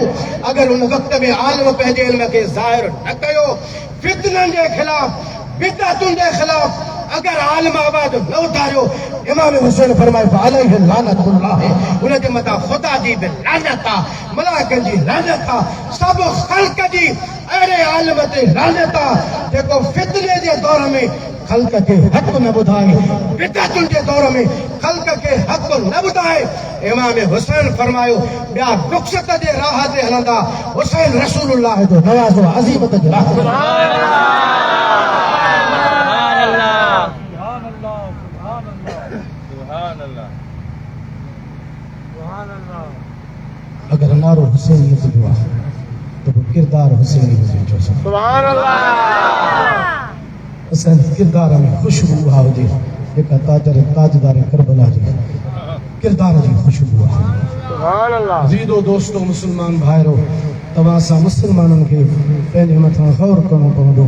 अगर उन वक्त में आलिम पंहिंजे इल्म खे ज़ाहिर न कयो फितननि जे ख़िलाफ़ बिदतुनि जे ख़िलाफ़ अगर आलिम आवाज़ न उठारियो इमाम हुसैन फरमाए अलैहि लानतुल्लाह उन जे मथां ख़ुदा जी बि लानत आहे मलाइकनि जी लानत आहे सभु ख़ल्क़ जी अहिड़े आलिम ते लानत आहे जेको फितने जे दौर में खल्क के हक न ॿुधाए बिदअतुनि जे दौर में खल्क के हक न ॿुधाए इमाम हुसैन फरमायो ॿिया रुख़सत जे राह ते हलंदा हुसैन रसूलुल्लाह जो नवाज़ो अज़ीमत जो राह अगर नारो हुसैनियत जो आहे तो किरदार हुसैनियत जो सुभान अल्लाह असन किरदार में खुशबू आहे हुजे जेका ताजदार करबला जी किरदार जी खुशबू आहे सुभान अल्लाह अज़ीज़ो दोस्तो मुसलमान भाइरो तव्हां सां मुसलमाननि खे पंहिंजे मथां गौर करणो पवंदो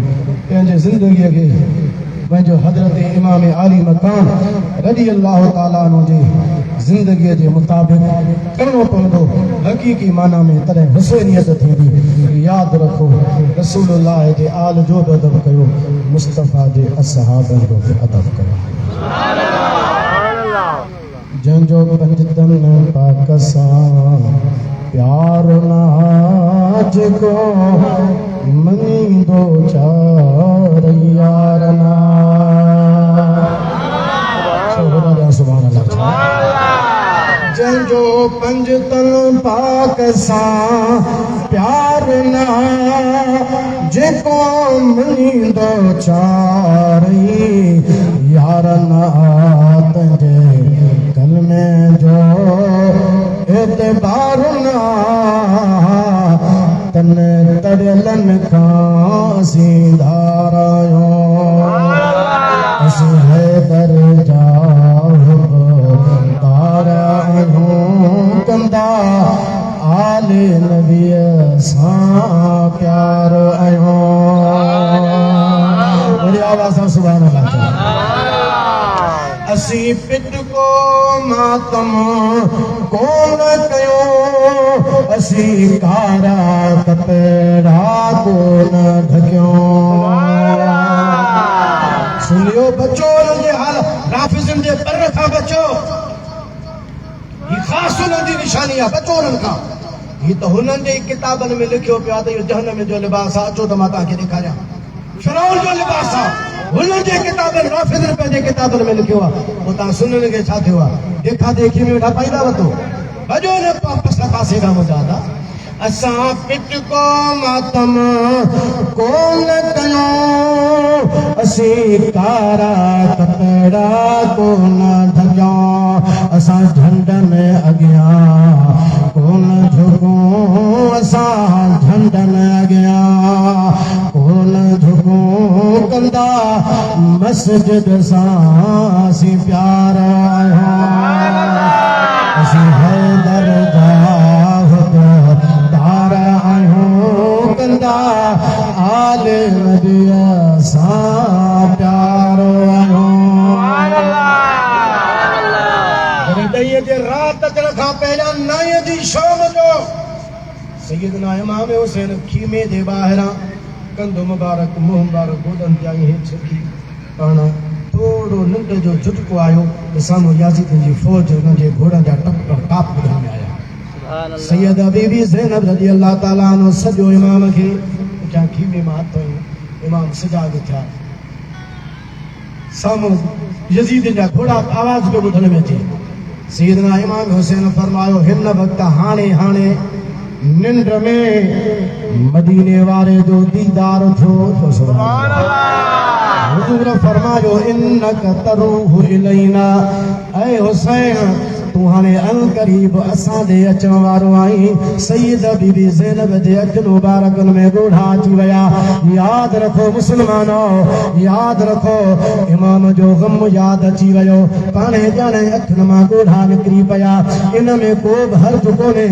पंहिंजे ज़िंदगीअ खे पंहिंजो हज़रत इमाम आली मकान रज़ी अल्लाह ताला अन्हु जी ज़िंदगीअ जे मुताबिक़ करणो पवंदो हक़ीक़ी माना में तॾहिं हुसैनियत थींदी यादि रखो रसूलुल्लाह जे आल जो बि अदब कयो मुस्तफ़ा जे असहाबनि जो बि अदब कयो जंहिंजो पंजतन पाक सां प्यार ना जेको मञींदो चार यार ना सुभान अल्लाह जंहिंजो पंजतन पाक सां प्यार ना जेको मञींदो चार यार ना तुंहिंजे कलमे जो एतबार ना तन तड़ियलन खां सीधार आहियो असीं हैदर जा हुबदार आहियूं कंदा आले नबीअ सां प्यार आहियूं वरी आवाज़ सां सुभान अल्लाह असीं पिट को मातम कोन कयो असीं कारा कपड़ा कोन ढकियो सुनियो बचो उन्हनि जे हाल राफ़िज़नि जे पर खां बचो ही ख़ासि उन्हनि जी निशानी आहे बचो उन्हनि खां ही त हुननि जे किताबनि में लिखियो पियो आहे त इहो जहन्नम जो लिबास आहे अचो त मां तव्हांखे ॾेखारियां फिरौन जो लिबास आहे हुननि जे किताबनि राफ़िज़नि पंहिंजे किताबनि में लिखियो आहे पोइ तव्हां सुननि खे छा थियो आहे देखा देखी में वेठा पाईंदा वठो भॼो न पासे खां मुंहिंजा था असां पिट को मातम कोन कयो असीं कारा कपड़ा कोन ढकियो असां झंडनि अॻियां कोन झुकूं असां झंडनि अॻियां कोन झुकूं कंदा मस्जिद सां असीं प्यार आहियूं असीं हैदर जा हुबदार आहियूं कंदा आले नबीअ सां प्यार आहियूं ॾहीअ जे राति अचण खां पहिरियां नाईअ जी शाम जो सैयदना इमाम हुसैन खीमे जे ॿाहिरां कंधु मुबारक मुंहुं मुबारक गोॾनि ते आई हेठि रखी पाण थोरो निंड जो झुटको आयो त साम्हूं याज़ीद जी फ़ौज हुननि जे घोड़नि जा टप टाप ॿुधण में आया सैयदा बीबी ज़ैनब रज़ी अल्लाह ताला अन्हा सॼो इमाम खे पुठियां खीमे मां हथ हुयो इमाम सजाग थिया साम्हूं यज़ीद जा घोड़ा आवाज़ पियो ॿुधण में अचे सैयदना इमाम हुसैन फरमायो हिन वक़्तु हाणे निंड में मदीने वारे जो दीदार थियो सुभान अल्लाह हुजूर फरमायो इन्नक तरूह इलैना ऐ हुसैन तूं हाणे अनकरीब असां ॾे अचण वारो आहीं सैयदा बीबी ज़ैनब जे अखि मुबारकनि में ॻोढ़ा अची विया यादि रखो मुस्लमानो यादि रखो इमाम जो ग़म यादि अची वियो पाणे ॼाणे अखियुनि मां ॻोढ़ा निकिरी पिया इन में को बि हर्ज कोन्हे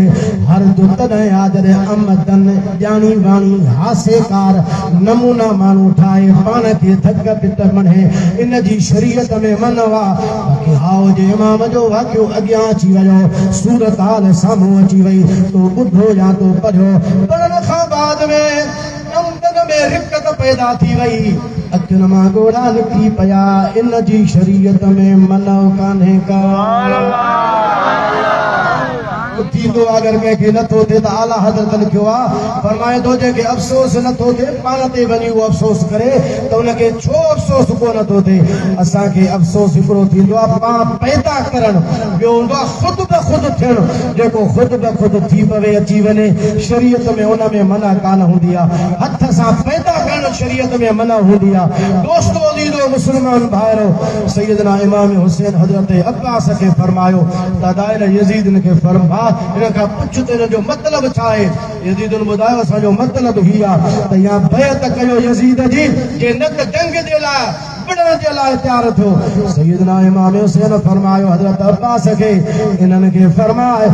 हर्ज तॾहिं आहे जॾहिं अमदन ॼाणी वाणी हासेकार नमूना माण्हू ठाहे पाण खे थक पिट मणे इन जी शरीयत में मन आहे बाक़ी हाउ जे इमाम जो वाक़ियो अॻियां अची वियो सूरत हाल साम्हूं अची वई तो ॿुधो या तो पढ़ियो पढ़ण खां बाद में अमदन में रिकत पैदा थी वई अखियुनि मां ॻोढ़ा निकिरी पिया इन जी शरीयत में मनो कान्हे का थींदो अगरि कंहिंखे नथो थिए त आला हज़रत लिखियो आहे फरमाए थो जंहिंखे अफ़सोस नथो थिए पाण ते वञी उहो अफ़सोस करे त उनखे छो अफ़सोस कोन नथो थिए असांखे अफ़सोस हिकिड़ो थींदो आहे पाण पैदा करणु ॿियो हूंदो आहे ख़ुदि ब ख़ुदि थियणु जेको ख़ुदि ब ख़ुदि थी पवे अची वञे शरीयत में उन में मना कान हूंदी आहे हथ सां पैदा करणु शरीयत में मना हूंदी आहे दोस्तो दीदो मुस्लमान भाइरो सैयदना इमाम हुसैन हज़रत अब्बास खे फरमायो दादाइल यज़ीद खे फरमा इन खां पुछ त इन जो मतिलबु छा आहे यज़ीदनि ॿुधायो असांजो मतिलबु हीउ आहे त या बैत कयो यज़ीद जी जे न त जंग जे लाइ विढ़ण जे लाइ तयारु थियो सैयदना इमाम हुसैन फरमायो हज़रत अब्बास खे इन्हनि खे फरमाए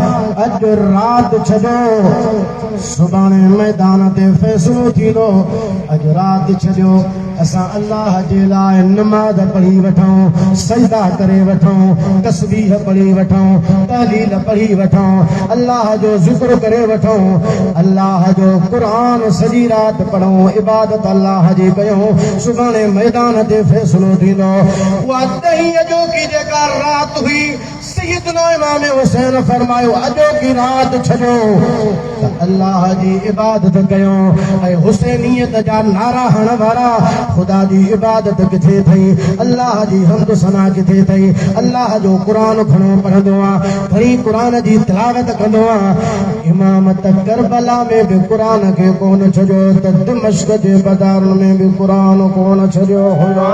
अॼु राति छॾो सुभाणे मैदान ते फ़ैसिलो थींदो अॼु राति छॾियो असां अल्लाह जे लाइ नमाज़ पढ़ी वठूं सजदा करे वठूं तस्बीह पढ़ी वठूं तहलील पढ़ी वठूं अल्लाह जो ज़िक्र करे वठूं अल्लाह जो क़ुरान सॼी राति पढ़ूं इबादत अल्लाह जी कयूं सुभाणे मैदान ते फ़ैसिलो थींदो। उहा ॾहीं अॼोकी जेका राति हुई सैयदना इमाम हुसैन फरमायो अॼोकी राति छॾो त अल्लाह जी इबादत कयो ऐं हुसैनियत जा नारा हण वारा ख़ुदा जी इबादत किथे थई, अल्लाह जी हमद सना किथे थई, अल्लाह जो क़ुरान घणो पढ़ंदो आहे, घणी क़ुरान जी तिलावत कंदो आहे। इमाम त करबला में बि क़ुरान खे कोन छॾियो त दिमश्क जे बाज़ारनि में बि क़ुरान कोन छॾियो हुयो।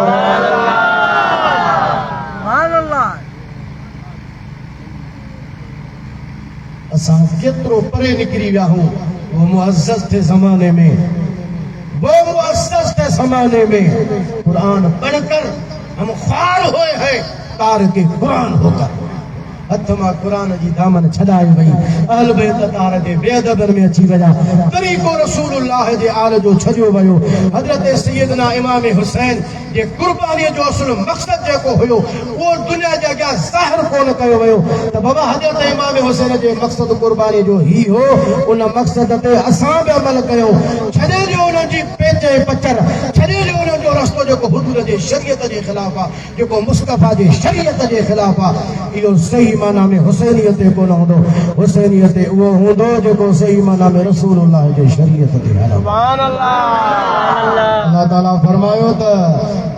असां केतिरो परे निकिरी विया हूं वो मुअज़्ज़ज़ थे ज़माने में, वो मुअज़्ज़ज़ थे ज़माने में कुरान पढ़कर हम ख्वार हुए हैं तार के कुरान होकर। हथ मां कुरान जी दामन छॾाई वई, अहल बैत तार जे बेअदबन में अची विया, तरीक़ो रसूलुल्लाह जे आल जो छॾियो वियो। हज़रत सैयदना इमाम हुसैन जे कुर्बानीअ जो असुल मक़सद जेको हुयो उहो दुनिया जे अॻियां ज़ाहिर कोन कयो वियो त बाबा हज़रत इमाम हुसैन जे मक़सद कुर्बानी जो ही हो, उन मक़सद ते असां बि अमल कयूं। छॾे ॾियो उन जी पेच पचर, छॾे ॾियो उन जो रस्तो जेको हुजूर जे शरीयत जे ख़िलाफ़ आहे, जेको मुस्तफ़ा जे शरीयत जे ख़िलाफ़ आहे। इहो सही माना में हुसैनियत कोन हूंदो, हुसैनियत उहो हूंदो जेको सही माना में रसूलुल्लाह जे शरीयत ते हले। सुभान अल्लाह। अल्लाह ताला फरमायो त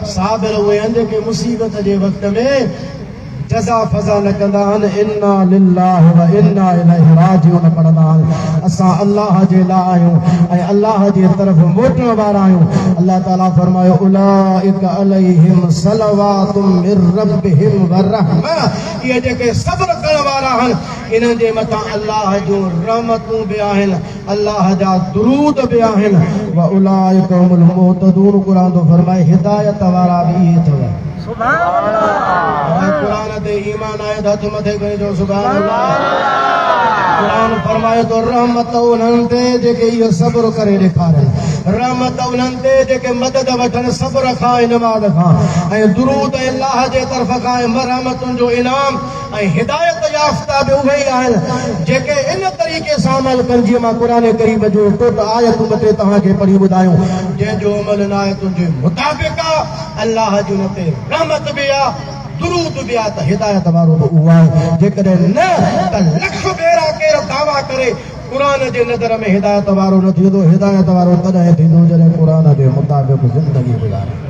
साबिर उहे आहिनि जेके मुसीबत जे वक़्त में जज़ा फज़ा न कंदा आहिनि, इन्ना लिल्लाहि व इन्ना इलैहि राजिऊन पढ़ंदा आहिनि। असां अल्लाह जे लाइ आहियूं ऐं अल्लाह जी तरफ़ मोटण वारा आहियूं। अल्लाह ताला फरमायो उलाइका अलैहिम सलवातुम मिर रब्बिहिम व रहमा, इहे जेके सब्र करण वारा आहिनि इन्हनि जे मथां अल्लाह जो रहमतूं बि आहिनि, अल्लाह जा दुरूद बि आहिनि। व उलाइका हुमुल मुहतदून, क़ुरान तो फरमाए हिदायत वारा बि इहे अथव। सुभान अल्लाह। कुरान ते ईमान आए हथ मथे करे जो सुभान अल्लाह। कुरान फरमाए तो रहमत उन्हनि ते जेके इहो सब्र करे ॾेखारनि, रहमत उन्हनि ते जेके मदद वठनि सब्र खां ऐं नमाज़ खां ऐं दुरूद अल्लाह जे तरफ़ खां ऐं मरहमतुनि जो इनाम ऐं हिदायत याफ़्ता बि उहे ई आहिनि जेके इन तरीक़े सां अमल कनि। जीअं मां क़ुरान करीम जो टोट आयतूं ॿ टे तव्हांखे पढ़ी ॿुधायूं, जंहिंजो अमल न आयतुनि जे मुताबिक़ आहे, अल्लाह जी उन ते रहमत बि आहे, दुरूद बि आहे, त हिदायत वारो बि उहो आहे। जेकॾहिं न त लख भेरा केरु दावा करे क़ुरान जे नज़र में हिदायत वारो न थींदो, हिदायत वारो तॾहिं थींदो जॾहिं क़ुरान जे मुताबिक़ ज़िंदगी गुज़ारे।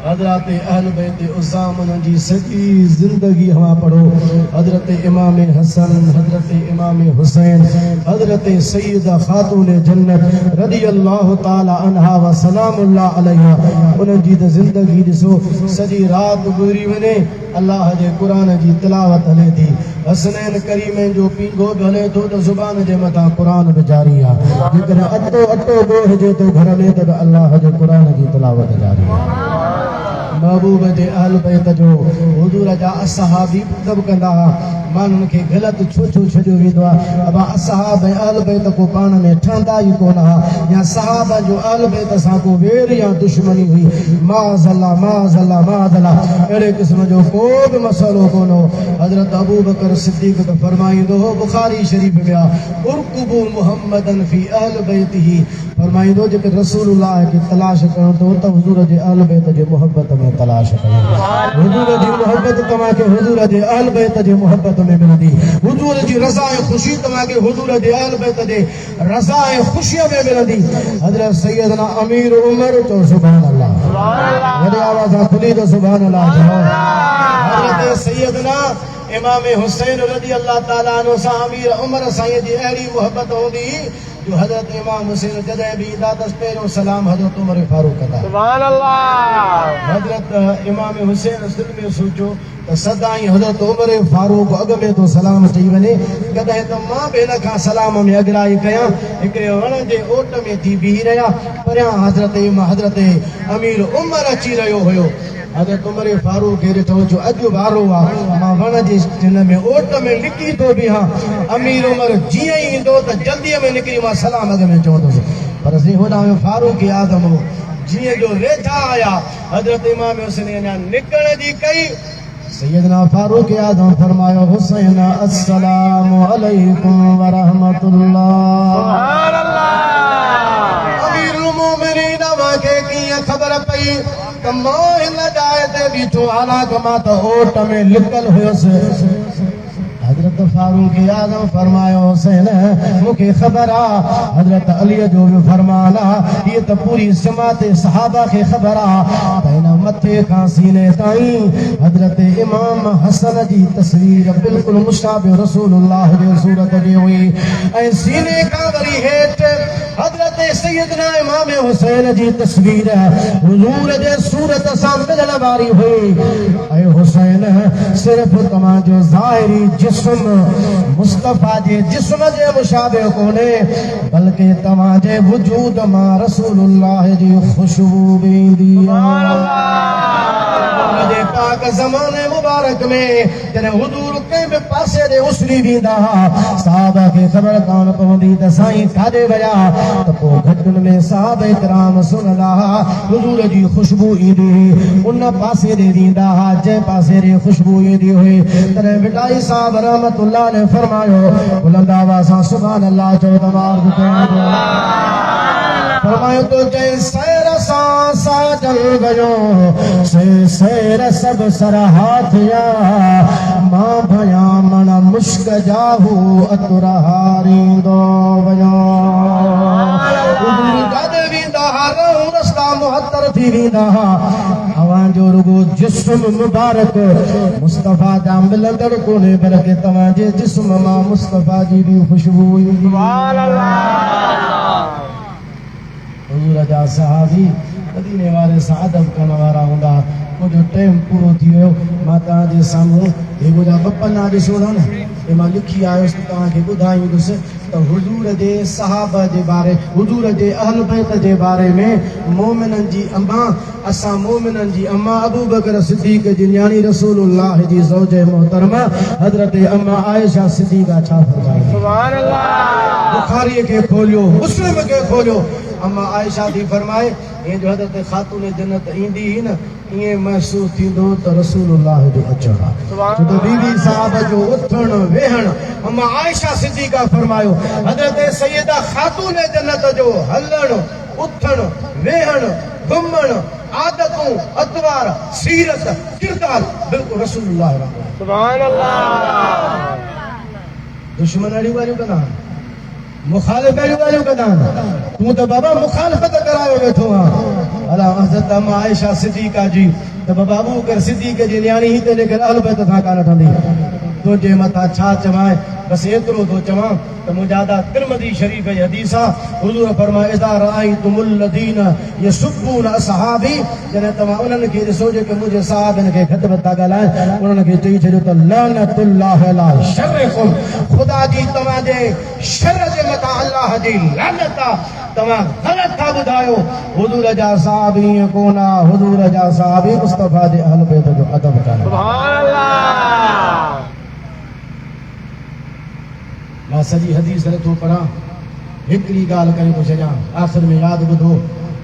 हज़रत अहल बैत उज़ाम उन्हनि जी सॼी ज़िंदगी हवा पढ़ो। हज़रत इमाम हसन, हज़रत इमाम हुसैन, हज़रत सैयदा ख़ातून जन्नत रज़ी अल्लाह ताला अन्हा व सलामुल्लाह अलैहा, उन्हनि जी त ज़िंदगी ॾिसो, सॼी राति गुज़री वञे अल्लाह जे क़ुरान जी तिलावत हले थी, हसनैन करीमैन जो पींघो बि हले थो त ज़ुबान जे मथां क़ुरान बि जारी आहे। जेकॾहिं अटो ॻोहिजे थो घर में त अल्लाह जे क़ुरान जी तिलावत जारी आहे। महबूब जे अहल बैत जो हुजूर जा असहाबी अदब कंदा हुआ, माण्हुनि खे ग़लति छो छॾियो वेंदो आहे। अबा असहाब ऐं अहल बैत को पाण में ठहंदा ई कोन हुआ, या सहाबा जो अहल बैत सां को वेर या दुश्मनी हुई, माज़अल्लाह माज़अल्लाह माज़अल्लाह, अहिड़े क़िस्म जो को बि मसइलो कोन हो। हज़रत अबू बकर सिद्दीक़ त फरमाईंदो हो, बुखारी शरीफ़ में आहे, उरकुबू मुहम्मदन फी अहल बैतिही, फरमाईंदो जेके रसूलुल्लाह खे तलाश कयो त त हुजूर जे अहल बैत जे मोहब्बत में तलाश कयो। हुजूर जी मोहब्बत तव्हांखे हुजूर जे अहल बैत जे मोहब्बत में मिलंदी, हुजूर जी रज़ा ऐं ख़ुशी तव्हांखे हुजूर जे अहल बैत जे रज़ा ऐं ख़ुशीअ में मिलंदी। हज़रत सैयदना अमीर उमर चओ सुभान अल्लाह, वॾे आवाज़ सां खुली तो सुभान अल्लाह चओ। हज़रत सैयदना इमाम हुसैन रज़ी अल्लाह ताला अन्हु सां अमीर उमर साईं जी अहिड़ी मोहब्बत हूंदी जो हज़रत इमाम हुसैन जॾहिं बि ईंदा त पहिरियों सलाम हज़रत उमर फारूक कंदा। सुभान अल्लाह। हज़रत इमाम हुसैन दिलि में सोचियो त सदाईं हज़रत उमर फारूक अॻ में तो सलाम चई वञे, कॾहिं त मां बि हिन खां सलाम में अॻिराई कयां। हिकिड़े वण जे ओट में थी बीही रहिया, परियां हज़रत अमीर उमर अची रहियो हुयो। हज़रत उमर फारूक खे ॾिठो जो अॼु वारो आहे, मां वण जे हिन में ओट में लिकी थो बीहां। अमीर उमर जीअं ई ईंदो त जल्दीअ में निकिरी मां सलाम अॻ में चवंदुसि, पर होॾां फारूक आज़म हो, जीअं जो वेठा आया हज़रत इमाम हुसैन अञा निकिरण जी कई, सैयदना फारूक आज़म फरमायो, हुसैन अस्सलामु अलैकुम व रहमतुल्लाह। सुभान अल्लाह। अमीरुल मोमिनीन व तव्हांखे कीअं ख़बर पई त मां हिन जाइ ते बीठो हालांकि मां त ओट में लिकल हुयुसि हज़रत फारूक आज़म फरमायो हुसैन मूंखे ख़बर आहे हज़रत अलीअ जो बि फरमान आहे हीअ त पूरी जमात सहाबा खे ख़बर आहे त हिन मथे खां सीने ताईं हज़रत इमाम हसन जी तस्वीर बिल्कुलु मुशाबिह रसूलुल्लाह जे सूरत जी हुई ऐं सीने खां वरी हेठि हज़रत सैयदना इमाम हुसैन जी तस्वीर हुजूर जे सूरत सां मिलण वारी हुई ऐं हुसैन सिर्फ़ तव्हांजो ज़ाहिरी जिस्म मुस्तफ़ा जे जिस्म जे मुशाबिह कोन्हे बल्कि तव्हांजे वजूद मां रसूलुल्लाह जी खुशबू बि ईंदी आहे पाक ज़माने मुबारक में जॾहिं हुजूर कंहिं बि पासे ॾे उसरी वेंदा साहबा खे ख़बर कान पवंदी त साईं काॾे विया त पोइ घटनि में साहब इकराम सुनंदा हुजूर जी खुशबू ईंदी हुई उन पासे ॾे वेंदा जंहिं पासे ॾे खुशबू ईंदी हुई तॾहिं बिटाई साहब रहमतुल्लाह ने फरमायो बुलंद आवाज़ सां सुभान अल्लाह चओ फरमायो तो जंहिं सैर सां साजल गयो से सैर सब सरहाथ या मां भया मन मुश्क जाहू अतुरहारींदो वयो जादे वेंदा रहूं रस्ता मुहतर थी वेंदा अवांजो रुगो जिस्म मुबारक मुस्तफ़ा जा मिलंदड़ कोन्हे बल्कि तव्हांजे जिस्म मां मुस्तफ़ा जी बि खुशबू ईंदी हुजूर जा सहाबी मदीने वारे सां अदब करण वारा हूंदा कुझु टाइम पूरो थी वियो मां तव्हांजे साम्हूं हिकु जा ॿ पना ॾिसो था न हे मां लिखी आयुसि त तव्हांखे ॿुधाईंदुसि त हुजूर जे सहाबा जे बारे हुजूर जे अहल बैत जे बारे में मोमिननि जी अम्मा असां मोमिननि जी अम्मा अबू बकर सिद्दीक़ जी न्याणी रसूलुल्लाह जी ज़ौज मोहतरमा हज़रत अम्मा आयशा सिद्दीक़ा छा फरमाई सुभान अल्लाह बुखारी खे खोलियो मुस्लिम खे खोलियो अम्मा आयशा थी फरमाए ये जो हज़रत खातून जन्नत ईंदी ही न ईअं महसूस थींदो त रसूलुल्लाह जो अचण आहे छो त बीबी साहब जो उथण वेहण अम्मा आयशा सिद्दीक़ा फरमायो हज़रत सैयदा खातून जन्नत जो हलण उथण वेहण घुमण आदतूं अतवार सीरत किरदार बिल्कुलु रसूलुल्लाह सुभान अल्लाह दुश्मन अहिड़ियूं ॻाल्हियूं कंदा आहिनि मुखालिफ़ अहिड़ियूं ॻाल्हियूं कंदा आहिनि तूं त बाबा मुखालिफ़त करायो वेठो आहे अला हज़रत अम्मा आयशा सिद्दीक़ा जी त बाबा अबू बकर सिद्दीक़ जी न्याणी ही ते लेकर अहल बैत सां कान ठहंदी तुंहिंजे मथां छा चवां बसि एतिरो थो चवां त मुजादा तिरमिज़ी शरीफ़ जी हदीस आहे हुज़ूर फरमाए इज़ा रअयतुमुल लज़ीन यसुब्बून असहाबी जॾहिं तव्हां उन्हनि खे ॾिसो जेके मुंहिंजे साहबनि खे घटि वधि था ॻाल्हाइनि उन्हनि खे चई छॾियो त लानतुल्लाह अला शर्रिकुम ख़ुदा जी तव्हांजे शर जे मथां अल्लाह जी लानत आहे तव्हां ग़लति था ॿुधायो हुज़ूर जा साहबी ईअं कोन आहे हुज़ूर जा साहबी मुस्तफ़ा जे अहल बैत जो अदब कनि सुभान अल्लाह मां सॼी हदीस नथो पढ़ां हिकिड़ी ॻाल्हि करे थो छॾियां आख़िर में यादि ॿुधो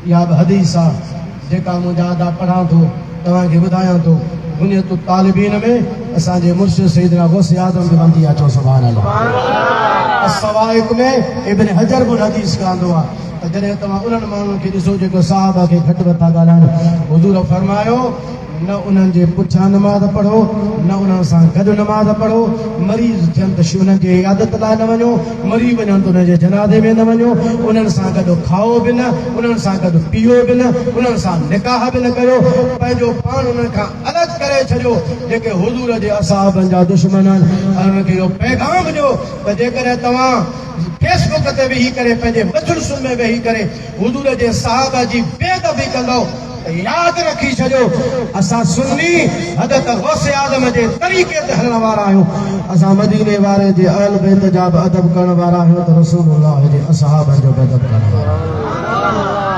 इहा बि हदीस आहे जेका मुंहिंजा अदा पढ़ां थो तव्हांखे ॿुधायां थो बुनियत तालिबीन में असांजे मुर्शिद सैयदना गौस आज़म बि बंदी आहे चओ सुभान अल्लाह सवाइक में इब्न हजर बि हदीस कांदो आहे त जॾहिं तव्हां उन्हनि माण्हुनि खे ॾिसो जेको साहबा खे घटि वधि था ॻाल्हाइनि हुज़ूर फरमायो न उन्हनि जे पुठियां नमाज़ पढ़ो न उन्हनि सां गॾु नमाज़ पढ़ो मरीज़ थियनि त उन्हनि जे इयादत लाइ न वञो मरी वञनि त उन्हनि जे जनाज़े में न वञो उन्हनि सां गॾु खाओ बि न उन्हनि सां गॾु पीओ बि न उन्हनि सां निकाह बि न कयो पंहिंजो पाण उन्हनि खां अलॻि करे छॾियो जेके हुज़ूर जे असहाबनि जा दुश्मन आहिनि ऐं उन्हनि खे इहो पैगाम ॾियो त जेकॾहिं तव्हां फेसबुक ते वेही करे पंहिंजे मजलिस में वेही करे हुज़ूर जे सहाबा जी बेअदबी कंदो यादि रखी छॾियो असां सुन्नी हज़रत गौस आज़म जे तरीक़े ते हलण वारा आहियूं असां मदीने वारे जे अहल बैत जा बि अदब करण वारा आहियूं त रसूलुल्लाह जे असहाबनि जो बि अदब करण वारा